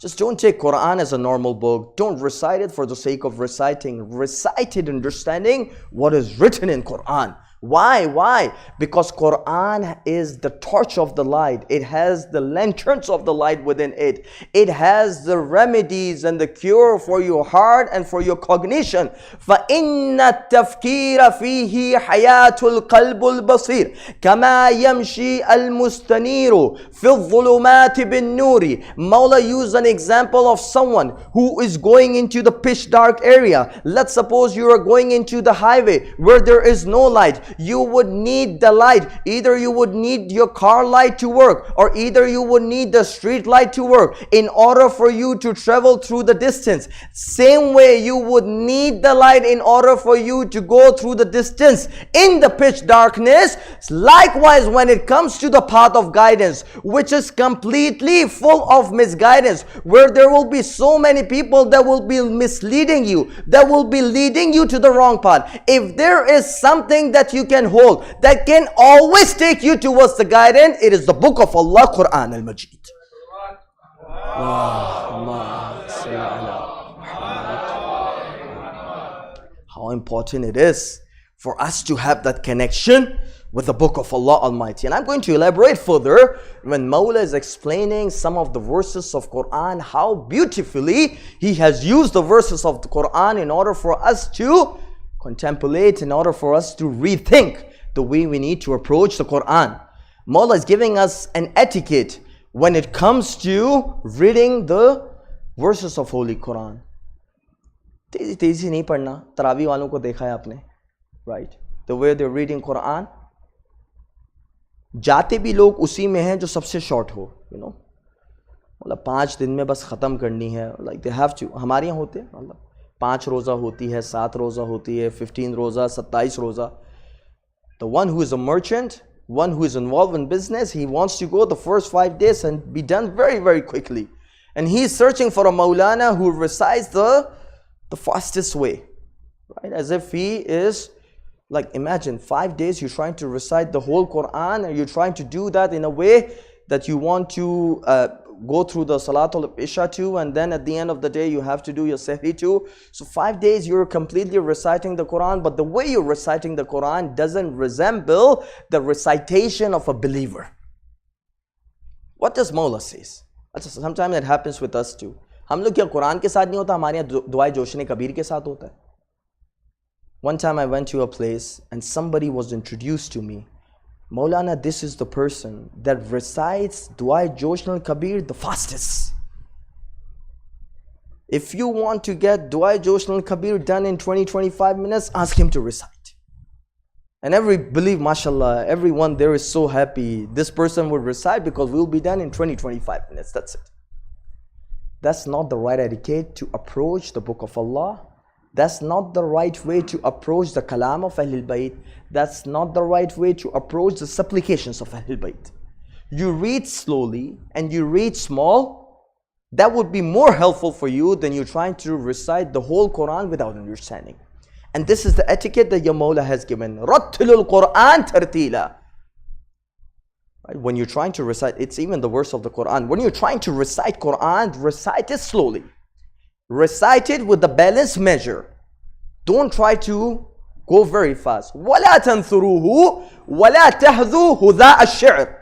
Just don't take Quran as a normal book. Don't recite it for the sake of reciting. Recite it understanding what is written in Quran. Why? Why? Because Quran is the torch of the light. It has the lanterns of the light within it. It has the remedies and the cure for your heart and for your cognition. فَإِنَّ التَّفْكِيرَ فِيهِ حَيَاةُ الْقَلْبُ الْبَصِيرِ كَمَا يَمْشِي الْمُسْتَنِيرُ فِي الظُّلُمَاتِ بِالنُّورِ. Mawla used an example of someone who is going into the pitch dark area. Let's suppose you are going into the highway where there is no light. You would need the light. Either you would need your car light to work, or either you would need the street light to work in order for you to travel through the distance. Same way you would need the light in order for you to go through the distance in the pitch darkness. Likewise, when it comes to the path of guidance, which is completely full of misguidance, where there will be so many people that will be misleading you, that will be leading you to the wrong path. If there is something that you can hold that can always take you towards the guidance, it is the book of Allah, Quran al-Majid. How important it is for us to have that connection with the book of Allah Almighty. And I'm going to elaborate further when Mawla is explaining some of the verses of Quran, how beautifully he has used the verses of the Quran in order for us to contemplate, in order for us to rethink the way we need to approach the Quran. Mawla is giving us an etiquette when it comes to reading the verses of Holy Quran. तेजी तेजी नहीं पढ़ना. तरावी वालों को देखा है आपने, right? The way they're reading Quran. जाते भी लोग उसी में हैं जो सबसे शॉर्ट हो, you know, मतलब 5 दिन में बस ख़त्म करनी है, like they have to. हमारे यहाँ होते हैं, मतलब 5 रोज़ा होती है, 7 रोज़ा होती है, 15 रोज़ा, 27 रोज़ा. The one who is a merchant, one who is involved in business, he wants to go the first 5 days and be done very, very quickly. And he's searching for a Maulana who recites the fastest way, right? As if he is, like, imagine 5 days you're trying to recite the whole Quran, and you're trying to do that in a way that you want to go through the Salatul Isha too, and then at the end of the day you have to do your Sehri too. So 5 days you're completely reciting the Quran, but the way you're reciting the Quran doesn't resemble the recitation of a believer. What does Mawla says? Sometimes it happens with us too. हम लोग क्या कुरान के साथ नहीं होता, हमारे यहाँ दुआए जोशने कबीर के साथ होता है. One time I went to a place and somebody was introduced to me. Maulana, this is the person that recites Dua Josh al-Kabir the fastest. If you want to get Dua Josh al-Kabir done in 20-25 minutes, ask him to recite. And mashallah, everyone there is so happy. This person would recite because we'll be done in 20-25 minutes. That's it. That's not the right etiquette to approach the book of Allah. That's not the right way to approach the kalam of Ahlul Bayt. That's not the right way to approach the supplications of Ahlul Bayt. You read slowly and you read small. That would be more helpful for you than you trying to recite the whole Quran without understanding. And this is the etiquette that your Mawla has given. Rattilul Quran tartila. Right? When you're trying to recite, it's even the verse of the Quran. When you're trying to recite Quran, recite it slowly. Recite it with the balanced measure. Don't try to go very fast. وَلَا تَنْثُرُوهُ وَلَا تَهْذُوا هُذَاءَ الشِّعْرِ.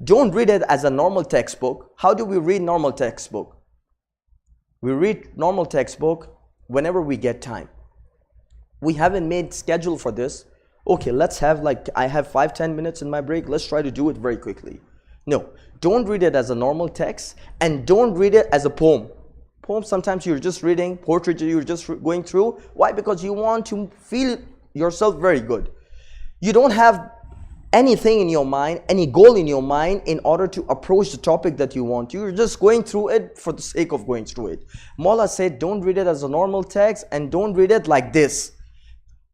Don't read it as a normal textbook. How do we read normal textbook? We read normal textbook whenever we get time. We haven't made schedule for this. Okay, let's have, like, I have 5-10 minutes in my break. Let's try to do it very quickly. No, don't read it as a normal text, and don't read it as a poem. Poem, sometimes you're just reading, poetry you're just going through. Why? Because you want to feel yourself very good. You don't have anything in your mind, any goal in your mind in order to approach the topic that you want. You're just going through it for the sake of going through it. Mawla said, don't read it as a normal text, and don't read it like this.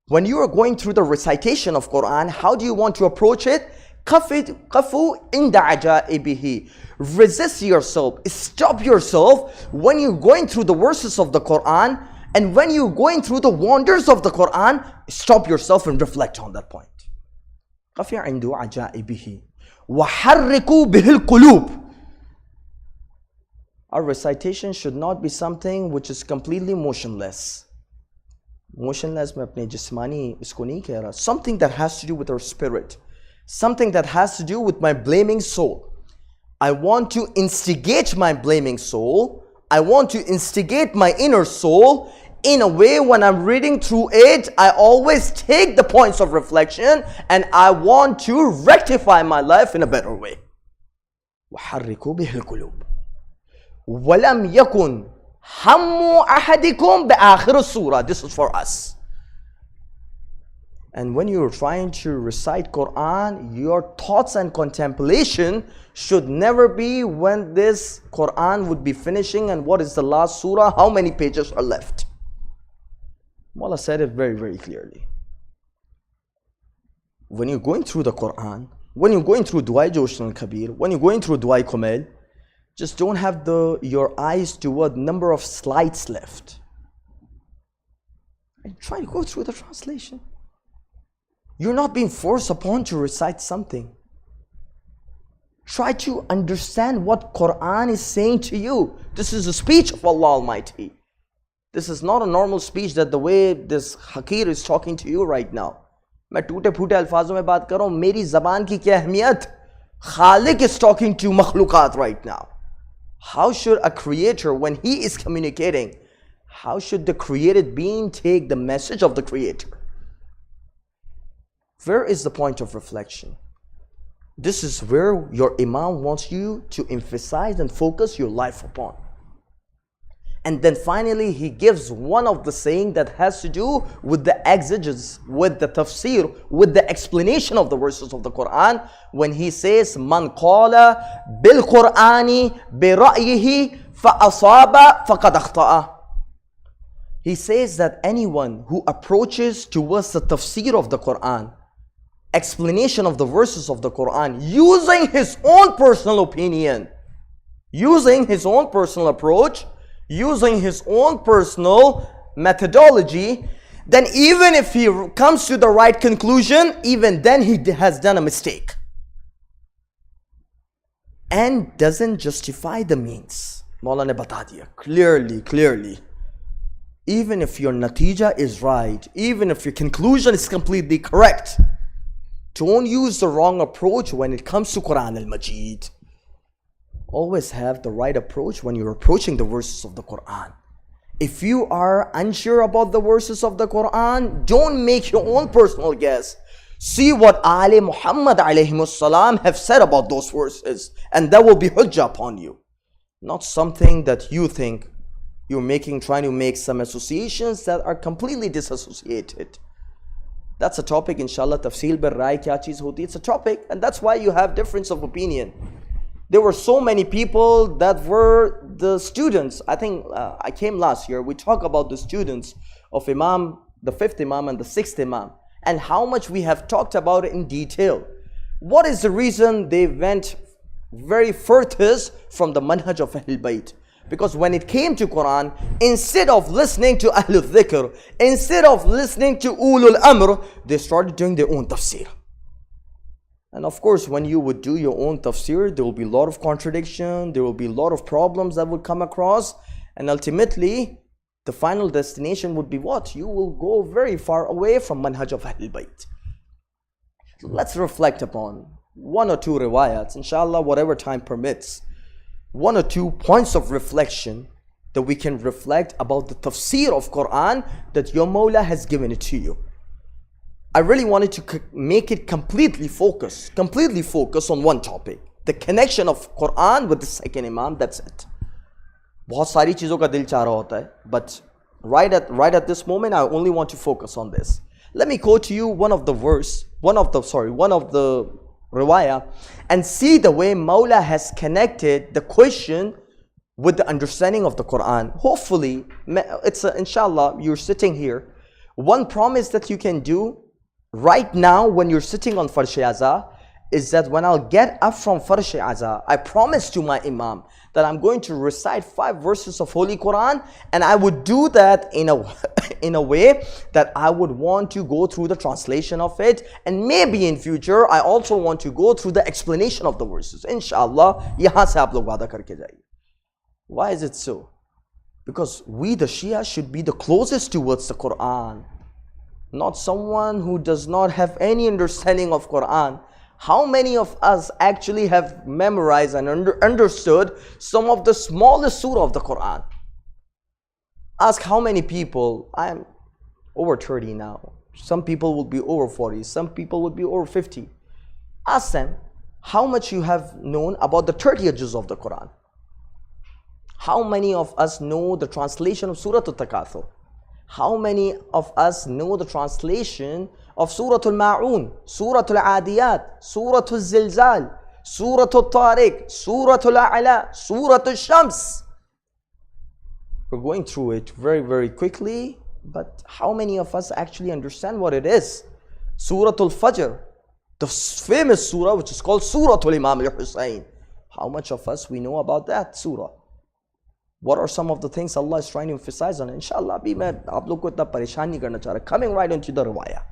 When you are going through the recitation of Quran, how do you want to approach it? Qafu inda ajaibihi. Resist yourself, stop yourself when you're going through the verses of the Quran, and when you're going through the wonders of the Quran, stop yourself and reflect on that point. Qafi inda ajaibihi wa harriku bihil qulub. Our recitation should not be something which is completely motionless. Motionless में अपने जिस्मानी इसको नहीं कह रहा. Something that has to do with our spirit. Something that has to do with my blaming soul. I want to instigate my blaming soul. I want to instigate my inner soul in a way. When I'm reading through it, I always take the points of reflection and I want to rectify my life in a better way. وَحَرِّكُوا بِهِ الْقُلُوبِ وَلَمْ يَكُنْ Hammu ahadikum bi akhir surah. This is for us. And when you're trying to recite Quran, your thoughts and contemplation should never be when this Quran would be finishing and what is the last surah, how many pages are left. Mullah said it very, very clearly. When you're going through the Quran, when you're going through Du'a Joshan al-Kabir, when you're going through Du'a Kumail, just don't have your eyes toward number of slides left. And try to go through the translation. You're not being forced upon to recite something. Try to understand what Quran is saying to you. This is a speech of Allah Almighty. This is not a normal speech that the way this Hakir is talking to you right now. मैं टूटे फूटे अल्फाजों में बात कर रहा हूँ, मेरी ज़बान की क्या अहमियत? Khaliq is talking to makhlukat right now. How should a creator, when he is communicating, how should the created being take the message of the creator? Where is the point of reflection? This is where your Imam wants you to emphasize and focus your life upon. And then finally he gives one of the saying that has to do with the exegesis, with the tafsir, with the explanation of the verses of the Quran, when he says, Man qala bil Qur'ani bi ra'yihi fa asaba faqad akhta'a. He says that anyone who approaches towards the tafsir of the Quran, explanation of the verses of the Quran, using his own personal opinion, using his own personal approach, using his own personal methodology, then even if he comes to the right conclusion, even then he has done a mistake and doesn't justify the means. Maula ne bata diya clearly. Even if your natija is right, even if your conclusion is completely correct, don't use the wrong approach when it comes to Quran al-Majid. Always have the right approach when you're approaching the verses of the Quran. If you are unsure about the verses of the Quran, don't make your own personal guess. See what Ali Muhammad alayhi have said about those verses, and that will be hujjah upon you. Not something that you think you're trying to make some associations that are completely disassociated. That's a topic, inshallah, tafsil bil rai kya cheez hoti. It's a topic, and that's why you have difference of opinion. There were so many people that were the students. I think I came last year. We talked about the students of Imam, the 5th Imam and the 6th Imam, and how much we have talked about it in detail. What is the reason they went very furthest from the manhaj of Ahlul Bayt? Because when it came to Quran, instead of listening to Ahlul Dhikr, instead of listening to Ulul Amr, they started doing their own tafsir. And of course, when you would do your own tafsir, there will be a lot of contradiction, there will be a lot of problems that would come across, and ultimately, the final destination would be what? You will go very far away from manhaj of Ahlul Bayt. Let's reflect upon one or two riwayats, inshallah, whatever time permits. One or two points of reflection that we can reflect about the tafsir of Quran that your Mawla has given it to you. I really wanted to make it completely focus on one topic. The connection of Quran with the 2nd Imam, that's it. बहुत सारी चीज़ों का दिल चाह रहा होता है, but right at this moment, I only want to focus on this. Let me quote to you one of the riwayah, and see the way Mawla has connected the question with the understanding of the Quran. Hopefully, inshallah, you're sitting here. One promise that you can do right now when you're sitting on Farsh Aza is that when I'll get up from Farsh Aza, I promise to my Imam that I'm going to recite 5 verses of Holy Quran, and I would do that in a way that I would want to go through the translation of it, and maybe in future I also want to go through the explanation of the verses. Inshallah, yahan se aap log wada karke jaiye. Why is it so? Because we the Shia should be the closest towards the Quran, not someone who does not have any understanding of Quran. How many of us actually have memorized and understood some of the smallest surah of the Quran? Ask how many people. I am over 30 now. Some people will be over 40. Some people will be over 50. Ask them how much you have known about the 30 juz of the Quran. How many of us know the translation of Surah Al-Takathur? How many of us know the translation of Surah Al-Ma'un, Surah Al-Adiyat, Surah Al-Zilzal, Surah Al-Tariq, Surah Al-A'la, Surah Al-Shams? We're going through it very, very quickly, but how many of us actually understand what it is? Surah Al-Fajr, the famous surah which is called Surah Al-Imam al-Hussein. How much of us we know about that surah? What are some of the things Allah is trying to emphasize on? Inshallah, aap log ko itna pareshan nahi karna cha raha. Coming right into the riwayah.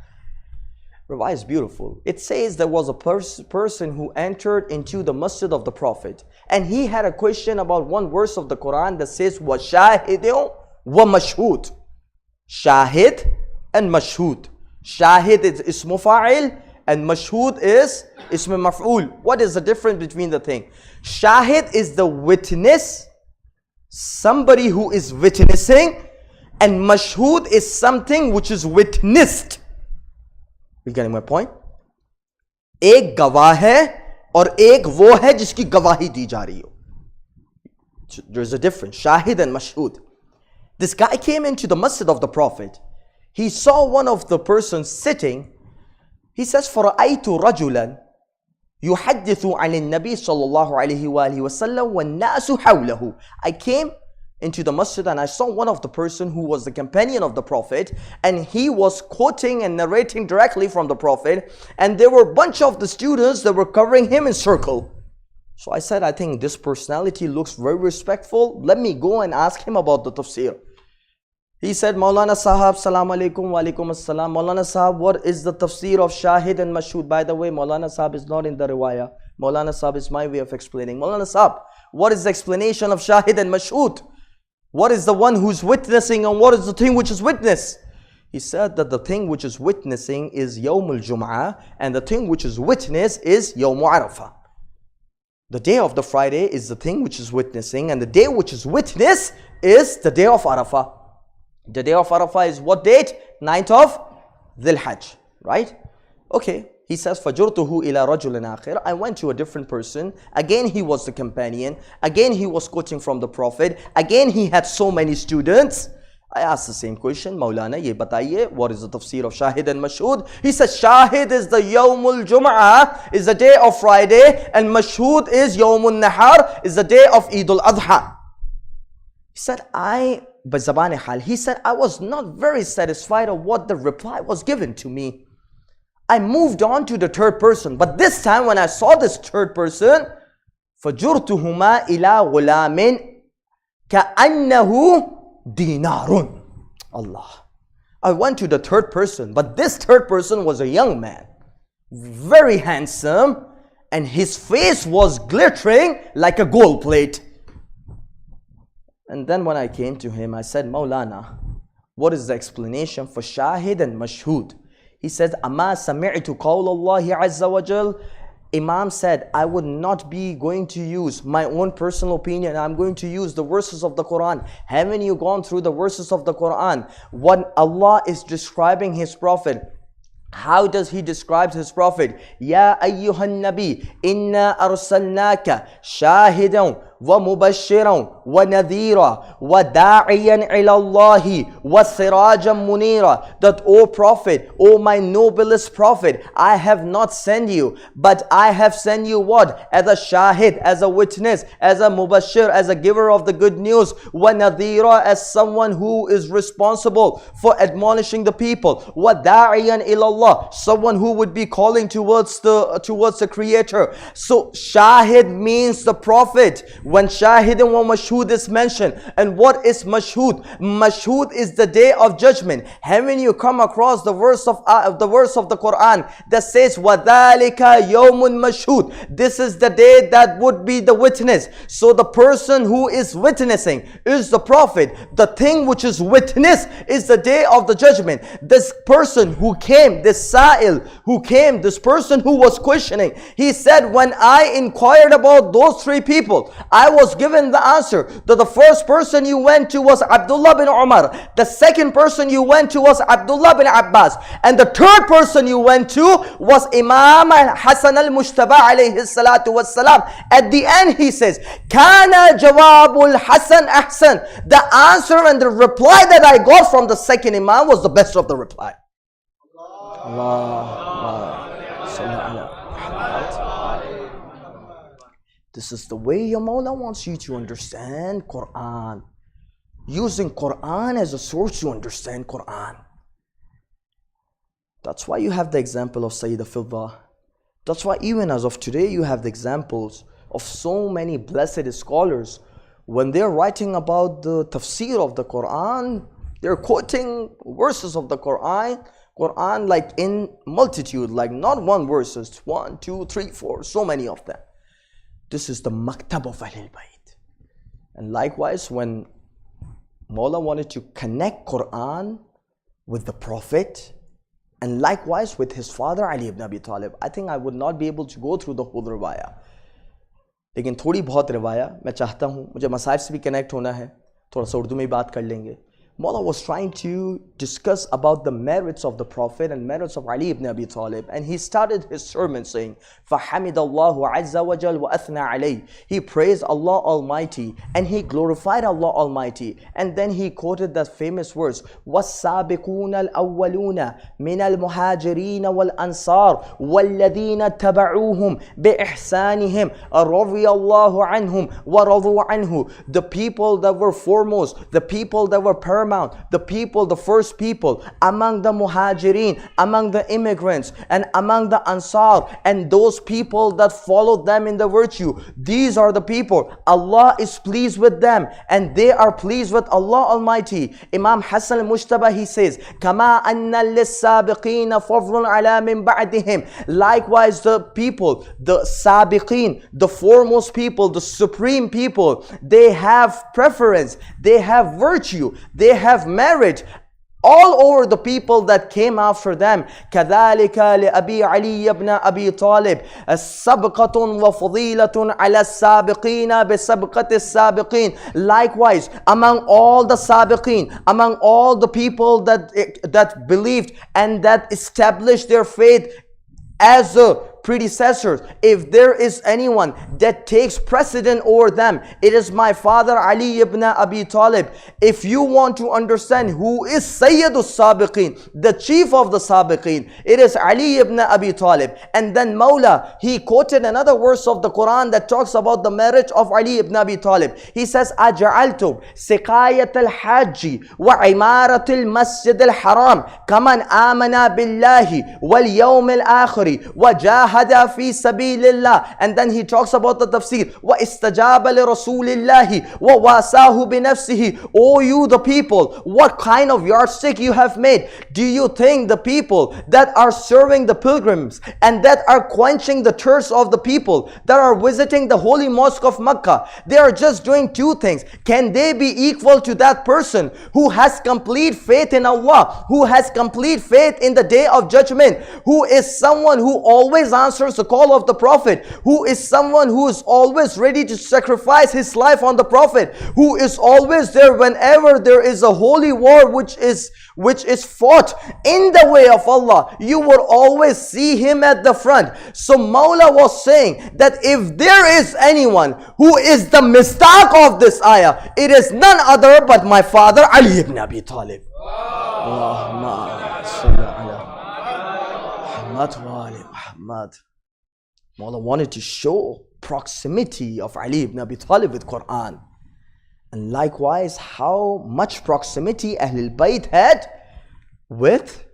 Riwayah is beautiful. It says there was a person who entered into the masjid of the Prophet, and he had a question about one verse of the Quran that says, wa shahidun wa mashhud. Shahid and mashhud. Shahid is ismu fa'il and mashhud is ismu maf'ul. What is the difference between the thing? Shahid is the witness, somebody who is witnessing, and mashhud is something which is witnessed. You getting my point? एक गवाह है और एक वो है जिसकी गवाही दी जा रही हो. There's a difference. Shahid and mashhud. This guy came into the masjid of the Prophet. He saw one of the persons sitting. He says, فَرَأَيْتُ رَجُلًا يُحَدِّثُ عَنِ النَّبِي صَلَّى اللَّهُ عَلَيْهِ وَآلِهِ وَسَلَّمَ وَالنَّاسُ حَوْلَهُ. I came into the masjid and I saw one of the person who was the companion of the Prophet, and he was quoting and narrating directly from the Prophet, and there were a bunch of the students that were covering him in circle. So I said, I think this personality looks very respectful. Let me go and ask him about the tafsir. He said, Maulana Sahab, Salaam alaikum, wa alaikum assalam. Maulana Sahab, what is the tafsir of Shahid and Mashhud? By the way, Maulana Sahab is not in the riwayah. Maulana Sahab is my way of explaining. Maulana Sahab, what is the explanation of Shahid and Mashhud? What is the one who's witnessing and what is the thing which is witnessed? He said that the thing which is witnessing is Yawm al-Jum'ah, and the thing which is witnessed is Yawm Arafah. The day of the Friday is the thing which is witnessing, and the day which is witnessed is the day of Arafah. The day of Arafah is what date? 9th of Dhul Hajj, right? Okay. He says, فَجُرْتُهُ إِلَى رَجُلٍ آخِرٍ. I went to a different person. Again, he was the companion. Again, he was quoting from the Prophet. Again, he had so many students. I asked the same question, Maulana, ye bataiye, what is the tafsir of Shahid and Mashhud? He said, Shahid is the Yawmul Jum'ah, is the day of Friday, and Mashhud is Yawmul Nahar, is the day of Eid al-Adha. He said, he said, I was not very satisfied of what the reply was given to me. I moved on to the third person, but this time when I saw this third person, فَجُرْتُهُمَا إِلَى غُلَامٍ كَأَنَّهُ دِينَارٌ. Allah. I went to the third person, but this third person was a young man, very handsome, and his face was glittering like a gold plate. And then when I came to him, I said, Maulana, what is the explanation for Shahid and Mashhud? He says, Amma sami'tu qawl Allahi azza wa jal. Imam said, I would not be going to use my own personal opinion. I'm going to use the verses of the Quran. Haven't you gone through the verses of the Quran? What Allah is describing His Prophet. How does He describe His Prophet? Ya ayyuhan nabi, inna arsalnaka shahidan wa mubashiran wa nadhira wa da'iyan ila Allahi wa sirajan munira. That, O Prophet, O my noblest Prophet, I have not sent you, but I have sent you what? As a shahid, as a witness, as a mubashir, as a giver of the good news, wa nadhira, as someone who is responsible for admonishing the people, wa da'iyan ila Allah, someone who would be calling towards the Creator. So shahid means the Prophet. When Shahid and Mashhud is mentioned. And what is Mashhud? Mashhud is the day of judgment. Haven't you come across the verse of the Quran that says, وَذَلِكَ يَوْمٌ مَشْهُودٌ? This is the day that would be the witness. So the person who is witnessing is the Prophet. The thing which is witnessed is the day of the judgment. This person who came, this Sa'il who came, this person who was questioning, he said, when I inquired about those three people, I was given the answer that the first person you went to was Abdullah bin Umar. The second person you went to was Abdullah bin Abbas. And the third person you went to was Imam Hasan al-Mujtaba alayhi salatu wassalam. At the end he says, Kana jawabul Hasan ahsan. The answer and the reply that I got from the second Imam was the best of the reply. This is the way your Mawla wants you to understand Quran. Using Quran as a source to understand Quran. That's why you have the example of Sayyida Fidda. That's why even as of today you have the examples of so many blessed scholars. When they're writing about the tafsir of the Quran, they're quoting verses of the Quran like in multitude, like not one verses, 1, 2, 3, 4, so many of them. This is the maktab of Ahlul Bayt. And likewise, when Mawla wanted to connect Quran with the Prophet, and likewise with his father Ali ibn Abi Talib, I think I would not be able to go through the whole riwayah. लेकिन थोड़ी बहुत रिवाया मैं चाहता हूँ, मुझे मसाइब से भी connect होना है, थोड़ा सा उर्दू में ही बात कर लेंगे. Mawla was trying to discuss about the merits of the Prophet and merits of Ali ibn Abi Talib, and he started his sermon saying, فَحَمِدَ اللَّهُ عَزَّ وَجَلْ وَأَثْنَى عَلَيْهِ. He praised Allah Almighty and he glorified Allah Almighty. And then he quoted that famous verse, وَالسَّابِقُونَ الْأَوَّلُونَ مِنَ الْمُهَاجِرِينَ وَالْأَنصَارِ وَالَّذِينَ اتَّبَعُوهُم بِإِحْسَانِهِمْ رَضِيَ اللَّهُ عَنْهُمْ وَرَضُوا عَنْهُ. The people that were foremost, the people that were paramount, the people, the first people among the muhajirin, among the immigrants, and among the ansar, and those people that followed them in the virtue. These are the people. Allah is pleased with them and they are pleased with Allah Almighty. Imam Hasan al-Mujtaba, he says, Kama anna lis-sabiqeen fadlun ala min ba'dihim. Likewise the people, the sabiqeen, the foremost people, the supreme people, they have preference, they have virtue, they have merit all over the people that came after them. كذلك لأبي علي بن أبي طالب سبقة وفضيلة على السابقين بسبقة السابقين. Likewise, among all the sabiqeen, among all the people that believed and that established their faith as the predecessors, if there is anyone that takes precedent over them, it is my father Ali ibn Abi Talib. If you want to understand who is Sayyidus Sabiqeen, the chief of the Sabiqeen, it is Ali ibn Abi Talib. And then Mawla, he quoted another verse of the Quran that talks about the marriage of Ali ibn Abi Talib. He says, أَجَعَلْتُمْ سِقَايَةَ الْحَاجِّ وَعِمَارَةِ الْمَسْجِدِ الْحَرَامِ كَمَنْ آمَنَ بِاللَّهِ وَالْيَوْمِ الْآخِرِ وَجَاهَدَ في سبيل الله. And then he talks about the tafsir, وَإِسْتَجَابَ لِرَسُولِ اللَّهِ وَوَاسَاهُ بِنَفْسِهِ. O you the people, what kind of yardstick you have made? Do you think the people that are serving the pilgrims and that are quenching the thirst of the people that are visiting the holy mosque of Makkah, they are just doing two things? Can they be equal to that person who has complete faith in Allah, who has complete faith in the day of judgment, who is someone who always answers the call of the Prophet, who is someone who is always ready to sacrifice his life on the Prophet, who is always there whenever there is a holy war which is fought in the way of Allah? You will always see him at the front. So Mawla was saying that if there is anyone who is the mistaq of this ayah, it is none other but my father Ali ibn Abi Talib. Allahumma salli ala Muhammad wa ali Muhammad. Mawla wanted to show proximity of Ali ibn Abi Talib with Quran. And likewise, how much proximity Ahlul Bayt had with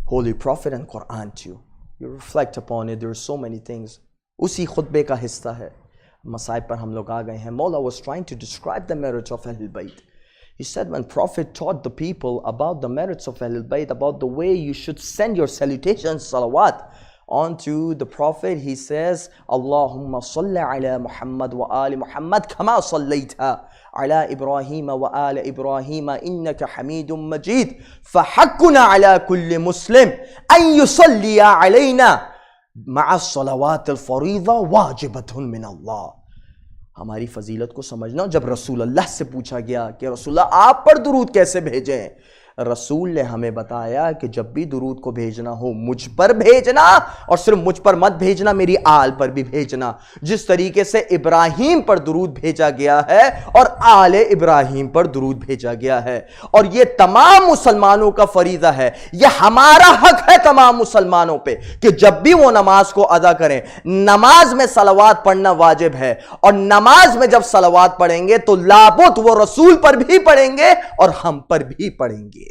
Holy Prophet and Quran too. You reflect upon it, there are so many things. Usi khutbe ka hissa hai. Masaib par hum log aa gaye hain. Mawla was trying to describe the merits of Ahlul Bayt. He said when Prophet taught the people about the merits of Ahlul Bayt, about the way you should send your salutations, salawat, onto the Prophet, he says, Allahumma salli ala Muhammad wa ali Muhammad kama sallayta ala Ibrahim wa ala Ibrahim innaka hamidun majid. Fahakkuna ala kulli muslim an yusalliya alayna ma'a salawat al-farida wajibatun min Allah. ہماری فضیلت کو سمجھنا. جب رسول اللہ سے پوچھا گیا کہ رسول اللہ آپ پر درود کیسے بھیجیں، رسول نے ہمیں بتایا کہ جب بھی درود کو بھیجنا ہو مجھ پر بھیجنا، اور صرف مجھ پر مت بھیجنا، میری آل پر بھی بھیجنا. جس طریقے سے ابراہیم پر درود بھیجا گیا ہے اور آل ابراہیم پر درود بھیجا گیا ہے. اور یہ تمام مسلمانوں کا فریضہ ہے، یہ ہمارا حق ہے تمام مسلمانوں پہ کہ جب بھی وہ نماز کو ادا کریں، نماز میں صلوات پڑھنا واجب ہے. اور نماز میں جب صلوات پڑھیں گے تو لابد وہ رسول پر بھی پڑھیں گے اور ہم پر بھی پڑھیں گے.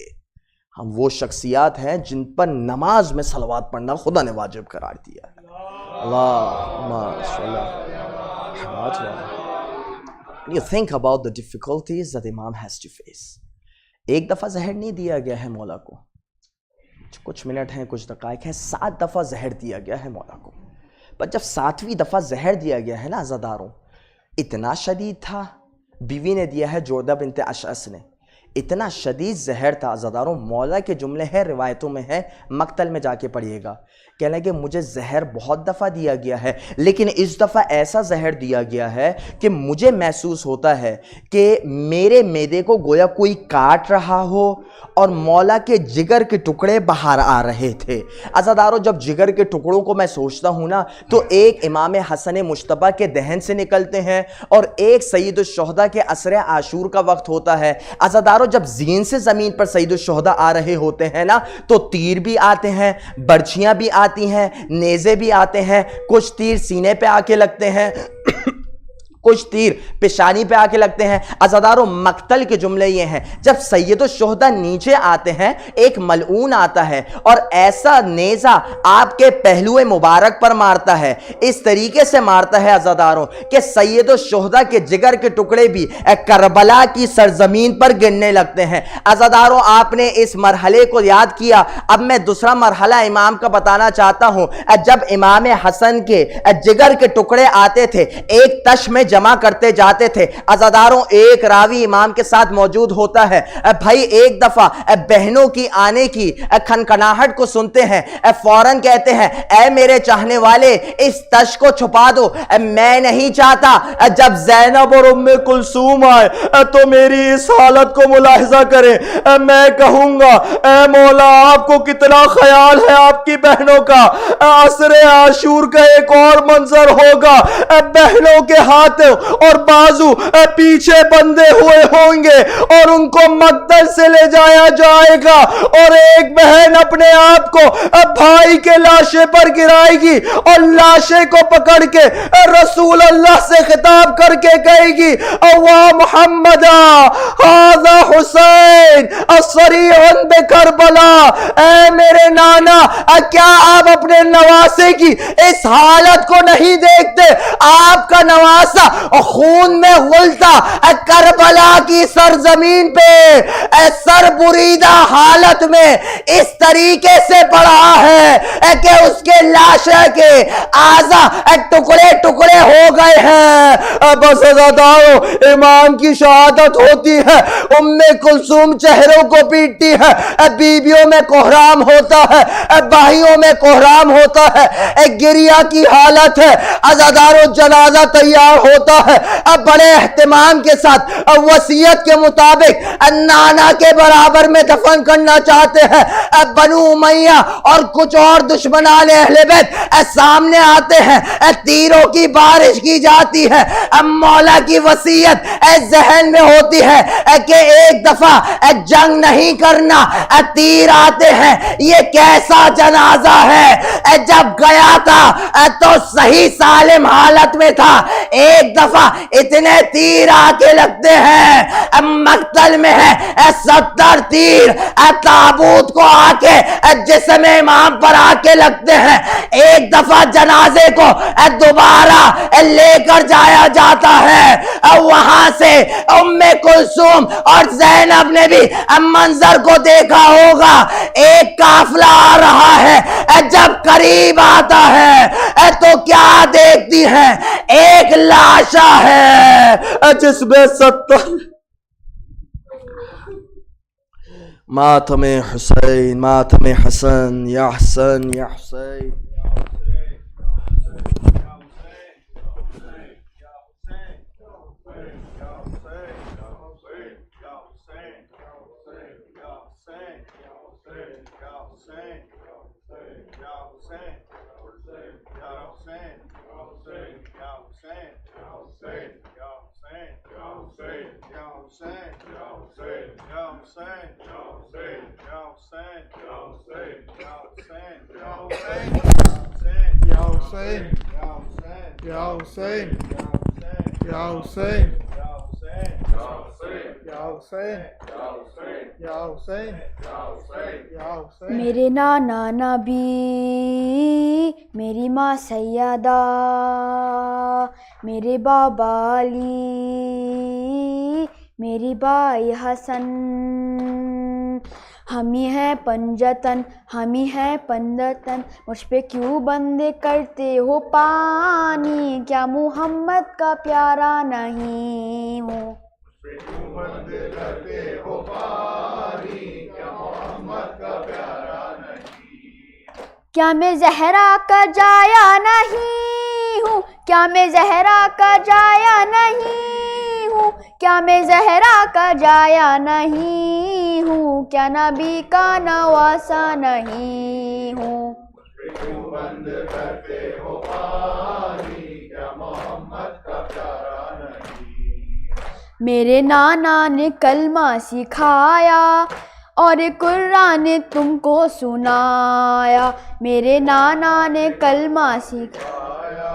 ہم وہ شخصیات ہیں جن پر نماز میں صلوات پڑھنا خدا نے واجب قرار دیا ہے. اللہم صلی اللہ. You think about the difficulties that Imam has to face. ایک دفعہ زہر نہیں دیا گیا ہے مولا کو، کچھ منٹ ہیں، کچھ دقائق ہیں، 7 دفعہ زہر دیا گیا ہے مولا کو. پر جب 7ویں دفعہ زہر دیا گیا ہے نا عزاداروں، اتنا شدید تھا. بیوی نے دیا ہے جوردہ بنت اشعث نے، اتنا شدید زہر تھا عزاداروں. مولا کے جملے ہیں، روایتوں میں ہے، مقتل میں جا کے پڑھیے گا. کہنے لگے مجھے زہر بہت دفعہ دیا گیا ہے، لیکن اس دفعہ ایسا زہر دیا گیا ہے کہ مجھے محسوس ہوتا ہے کہ میرے معدے کو گویا کوئی کاٹ رہا ہو اور مولا کے جگر کے ٹکڑے باہر آ رہے تھے. عزاداروں جب جگر کے ٹکڑوں کو میں سوچتا ہوں نا تو ایک امام حسن مجتبیٰ کے دہن سے نکلتے ہیں اور ایک سید الشہداء کے عصر عاشور کا وقت ہوتا ہے. عزاداروں جب زین سے زمین پر سید الشہداء آ رہے ہوتے ہیں نا تو تیر بھی آتے ہیں، برچیاں بھی آتی ہیں، نیزے بھی آتے ہیں. کچھ تیر سینے پہ آ کے لگتے ہیں، کچھ تیر پیشانی پہ آ کے لگتے ہیں. عزاداروں مقتل کے جملے یہ ہیں، جب سید الشہداء نیچے آتے ہیں ایک ملعون آتا ہے اور ایسا نیزہ آپ کے پہلو مبارک پر مارتا ہے، اس طریقے سے مارتا ہے عزاداروں کہ سید الشہداء کے جگر کے ٹکڑے بھی کربلا کی سرزمین پر گرنے لگتے ہیں. عزاداروں آپ نے اس مرحلے کو یاد کیا. اب میں دوسرا مرحلہ امام کا بتانا چاہتا ہوں. جب امام حسن کے جگر کے ٹکڑے آتے تھے ایک تش میں جمع کرتے جاتے تھے. عزاداروں ایک راوی امام کے ساتھ موجود ہوتا ہے. بھائی ایک دفعہ بہنوں کی آنے کی کھنکھناہٹ کو سنتے ہیں، فوراً کہتے ہیں اے میرے چاہنے والے اس تش کو چھپا دو، میں نہیں چاہتا جب زینب اور ام کلثوم آئے تو میری اس حالت کو ملاحظہ کریں. میں کہوں گا اے مولا آپ کو کتنا خیال ہے آپ کی بہنوں کا. عصر عاشور کا ایک اور منظر ہوگا، بہنوں کے ہاتھ اور بازو پیچھے بندھے ہوئے ہوں گے اور ان کو مقتل سے لے جایا جائے گا اور ایک بہن اپنے آپ کو بھائی کے لاشے پر گرائے گی اور لاشے کو پکڑ کے رسول اللہ سے خطاب کر کے کہے گی واہ محمد ھذا حسین الصریع بکربلا. اے میرے نانا کیا آپ اپنے نواسے کی اس حالت کو نہیں دیکھتے؟ آپ کا نواسا خون میں غلطا کربلا کی سرزمین پہ سر بریدہ حالت میں اس طریقے سے پڑا ہے کہ اس کے لاشے کے اعضا ٹکڑے ٹکڑے ہو گئے ہیں. بس عزادارو امام کی شہادت ہوتی ہے، ام کلثوم چہروں کو پیٹتی ہے، بیویوں میں کوہرام ہوتا ہے، بھائیوں میں کوہرام ہوتا ہے، گریا کی حالت ہے. عزادارو جنازہ تیار ہوتا ہے، اب بڑے اہتمام کے ساتھ وصیت کے مطابق نانا کے برابر میں دفن کرنا چاہتے ہیں. بنو امیہ اور کچھ اور دشمنان اہل بیت سامنے آتے ہیں، تیروں کی بارش کی جاتی ہے. مولا کی وصیت ذہن میں ہوتی ہے کہ ایک دفعہ جنگ نہیں کرنا، تیر آتے ہیں. یہ کیسا جنازہ ہے؟ جب گیا تھا تو صحیح سالم حالت میں تھا، ایک دفعہ اتنے تیر آ کے لگتے ہیں، مقتل میں ہے 70 تیر تابوت کو آ کے جسم امام پر آ کے لگتے ہیں. ایک دفعہ جنازے کو دوبارہ لے کر جایا جاتا ہے. وہاں سے ام کلثوم اور زینب نے بھی منظر کو دیکھا ہوگا. ایک قافلہ آ رہا ہے، جب قریب آتا ہے تو کیا دیکھتی ہیں؟ ایک لاشا ہے جس میں 70 ماتم حسین ماتم حسن یا حسن یا حسین. میرے نانا نبی، میری ماں سیدہ، میرے بابا علی، میری بھائی حسن، ہم ہی ہیں پنجتن، ہم ہی ہیں پنجتن، مجھ پہ کیوں بند کرتے ہو پانی، کیا محمد کا پیارا نہیں ہوں؟ کیا میں زہرا کا جایا نہیں ہوں؟ کیا میں زہرا کا جایا نہیں ہوں؟ کیا میں زہرا کا جایا نہیں ہوں؟ کیا نبی کا نواسا نہیں ہوں؟ میرے نانا نے کلمہ سکھایا اور قرآن تم کو سنایا، میرے نانا نے کلمہ سکھایا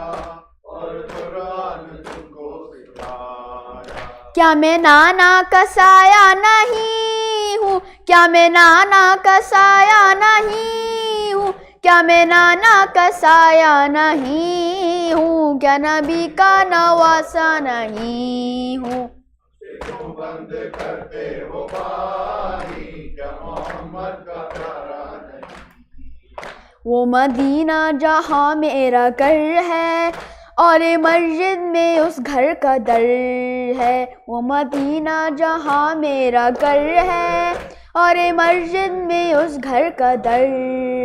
اور قرآن تم کو سنایا۔ کیا میں نانا کا سایہ نہیں ہوں؟ کیا میں نانا کا سایہ نہیں ہوں؟ کیا میں نانا کا سایہ نہیں ہوں؟ کیا نبی کا نواسا نہیں ہوں؟ بند کرتے ہو پانی، کیا محمد کا پیارا نہیں؟ وہ مدینہ جہاں میرا گھر ہے اور مسجد میں اس گھر کا در ہے، وہ مدینہ جہاں میرا گھر ہے اور مسجد میں اس گھر کا در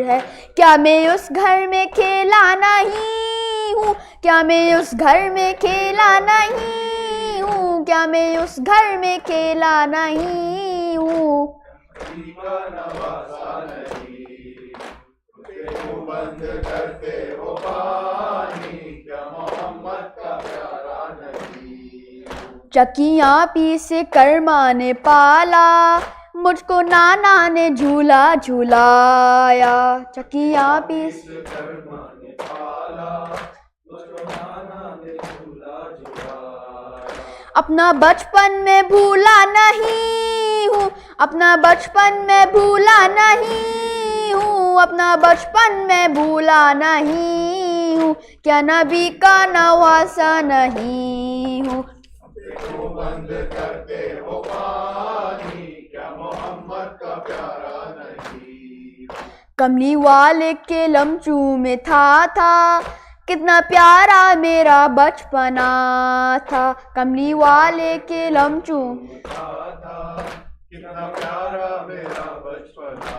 ہے، کیا میں اس گھر میں کھیلا نہیں ہوں؟ کیا میں اس گھر میں کھیلا نہیں ہوں؟ کیا میں اس گھر میں کھیلا نہیں ہوں؟ بند کرتے ہو پانی، کیا محمد کا پیارا نہیں؟ چکیاں پیس کر ماں نے پالا، مجھ کو نانا نے جھولا جھولایا، چکیاں پیس کر ماں نے پالا، مجھ کو نانا نے جھولا جھولایا۔ اپنا بچپن میں بھولا نہیں ہوں، اپنا بچپن میں بھولا نہیں ہوں، اپنا بچپن میں بھولا نہیں ہوں، کیا نبی کا نواسا نہیں ہوں؟ بند کرتے ہو پانی، کیا محمد کا پیارا نہیں؟ کملی والے کے لمچوں میں تھا کتنا پیارا میرا بچپنا تھا، کملی والے کے لمچوں میں تھا کتنا پیارا میرا بچپنا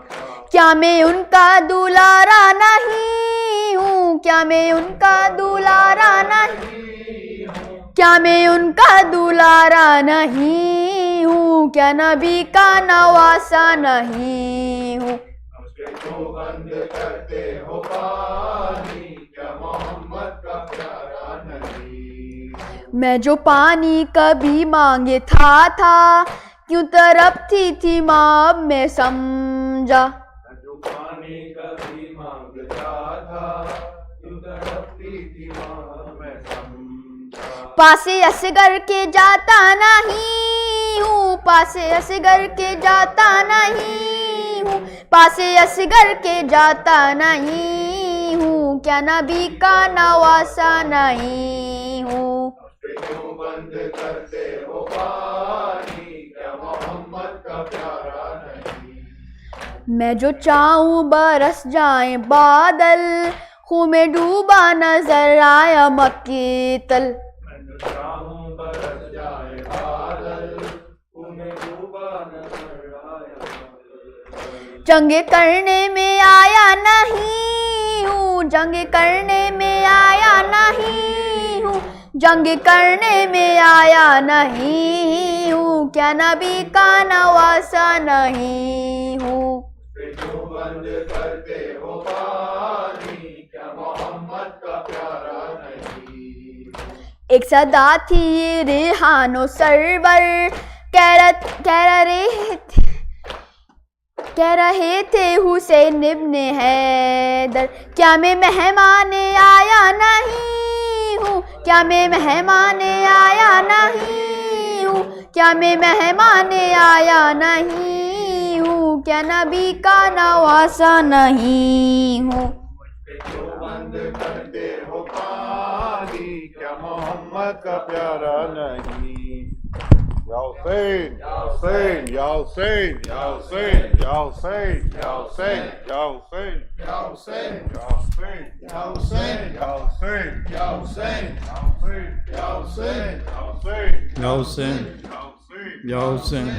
تھا، کیا میں ان کا دلارا نہیں ہوں؟ کیا میں ان کا دلارا نہیں ہوں؟ کیا میں ان کا دلارا نہیں ہوں؟ کیا نبی کا نواسا نہیں ہوں؟ بند کرتے ہو پانی، کیا محمد کا پیارا نہیں؟ میں جو پانی کبھی مانگے تھا کیوں تڑپتی تھی ماں، اب میں سمجھا، میں جو پانی کبھی مانگتا تھا کیوں تڑپتی تھی ماں، اب میں سمجھا، پاسے اصغر کے جاتا نہیں ہوں، پاسے اصغر کے جاتا نہیں ہوں، پاسے اصغر کے جاتا نہیں ہوں، کیا نبی کا نواسا نہیں ہوں؟ بند کرتے ہو پانی، کیا محمد کا پیارا نہیں؟ میں جو چاہوں برس جائیں بادل، خوں میں ڈوبا نظر آیا مکی تل، میں جو چاہوں برس جائیں بادل، خوں میں ڈوبا نظر آیا مکی تل، جنگ کرنے میں آیا نہیں ہوں، جنگ کرنے میں آیا نہیں ہوں، جنگ کرنے میں آیا نہیں ہوں، کیا نبی کا نواسا نہیں ہوں؟ بند کرتے ہو پانی، کیا محمد کا پیارا نہیں؟ ایک صدا تھی ریحان و سرور کہہ رہے تھے حسین ابن حیدر، کیا میں مہمان آیا نہیں ہوں، کیا میں مہمان آیا نہیں ہوں، کیا میں مہمان آیا نہیں ہوں، کیا نبی کا نواسا نہیں ہوں۔ بند کرتے ہو پانی، کیا محمد کا پیارا نہیں؟ یا حسین یا حسین یا حسین یا حسین یا حسین یا حسین یا حسین یا حسین یا حسین یا حسین یا حسین یا حسین یا حسین یا حسین یا حسین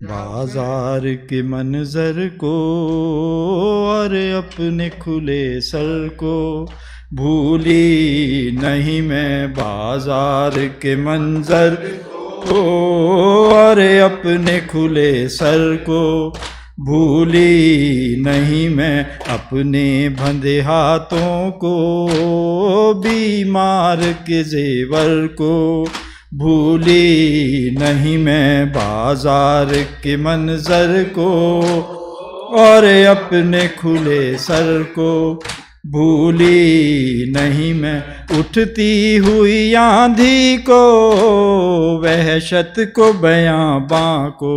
بازار کے منظر کو اور اپنے کھلے سر کو بھولی نہیں میں، بازار کے منظر کو اور اپنے کھلے سر کو بھولی نہیں میں، اپنے بندھے ہاتھوں کو بیمار کے زیور کو بھولی نہیں میں، بازار کے منظر کو اور اپنے کھلے سر کو بھولی نہیں میں، اٹھتی ہوئی آندھی کو وحشت کو بیاباں کو،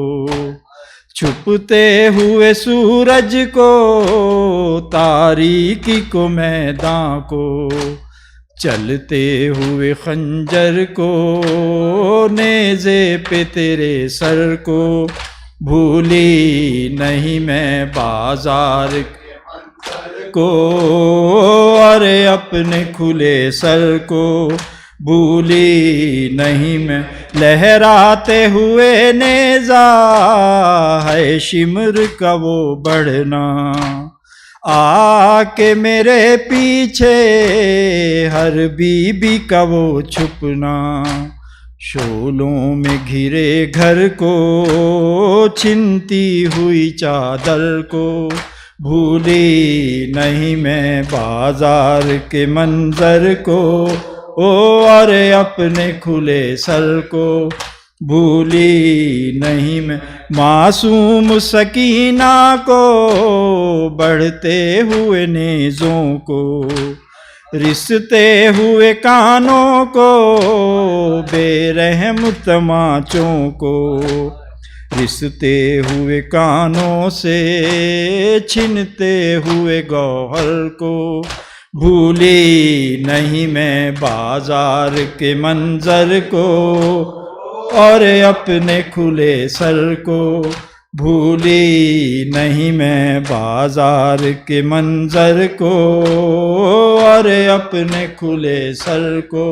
چھپتے ہوئے سورج کو تاریکی کو میداں کو، چلتے ہوئے خنجر کو نیزے پہ تیرے سر کو بھولی نہیں میں، بازار کو اور اپنے کھلے سر کو بھولی نہیں میں، لہراتے ہوئے نیزہ ہے شمر کا وہ بڑھنا، آ کے میرے پیچھے ہر بی بی کا وہ چھپنا، شولوں میں گھرے گھر کو چھنتی ہوئی چادر کو بھولی نہیں میں، بازار کے منظر کو اور اپنے کھلے سر کو بھولی نہیں میں، معصوم سکینہ کو بڑھتے ہوئے نیزوں کو، رستے ہوئے کانوں کو بے رحم تماچوں کو، رستے ہوئے کانوں سے چھنتے ہوئے گوہر کو بھولی نہیں میں، بازار کے منظر کو اور اپنے کھلے سر کو بھولی نہیں میں، بازار کے منظر کو اور اپنے کھلے سر کو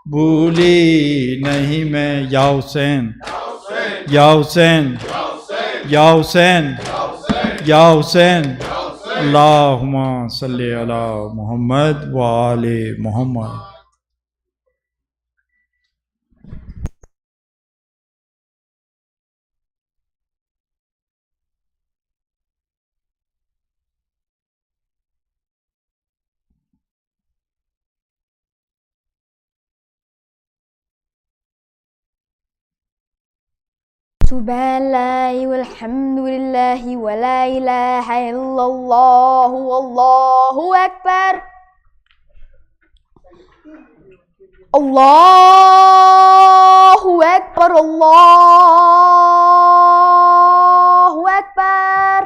بھولی نہیں میں، یا حسین یا حسین یا حسین یا حسین اللہم صلی علی محمد وآل محمد۔ سبحان اللہ والحمد للہ ولا الہ الا اللہ واللہ اکبر، اللہ اکبر اللہ اکبر،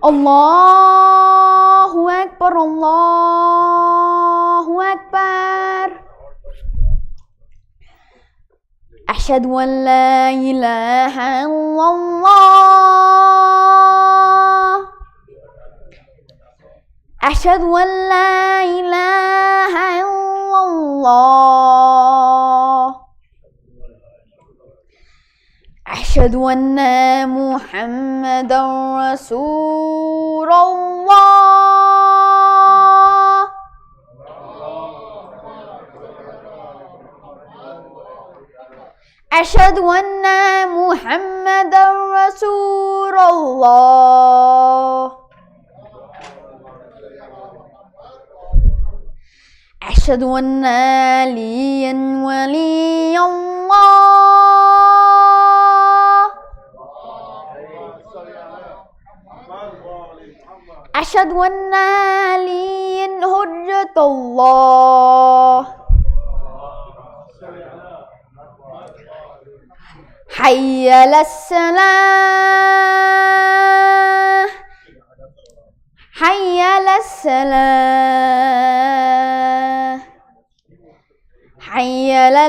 اللہ اکبر اللہ اکبر، اشہد ان لا الہ الا اللہ، اشہد ان لا الہ الا اللہ، اشہد ان محمد رسول اللہ، اشہد ان محمد رسول اللہ، أشهد أن عليا ولي الله أشهد أن عليا حجة الله حي على الصلاة حي على الصلاة حي على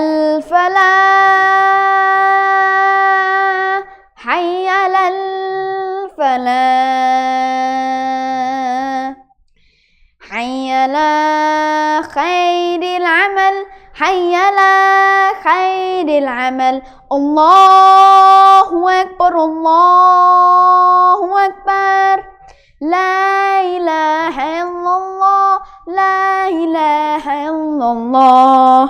الفلاح حي على الفلاح حي على خير العمل حي على خير العمل الله أكبر الله أكبر لا إله إلا الله لا إله إلا الله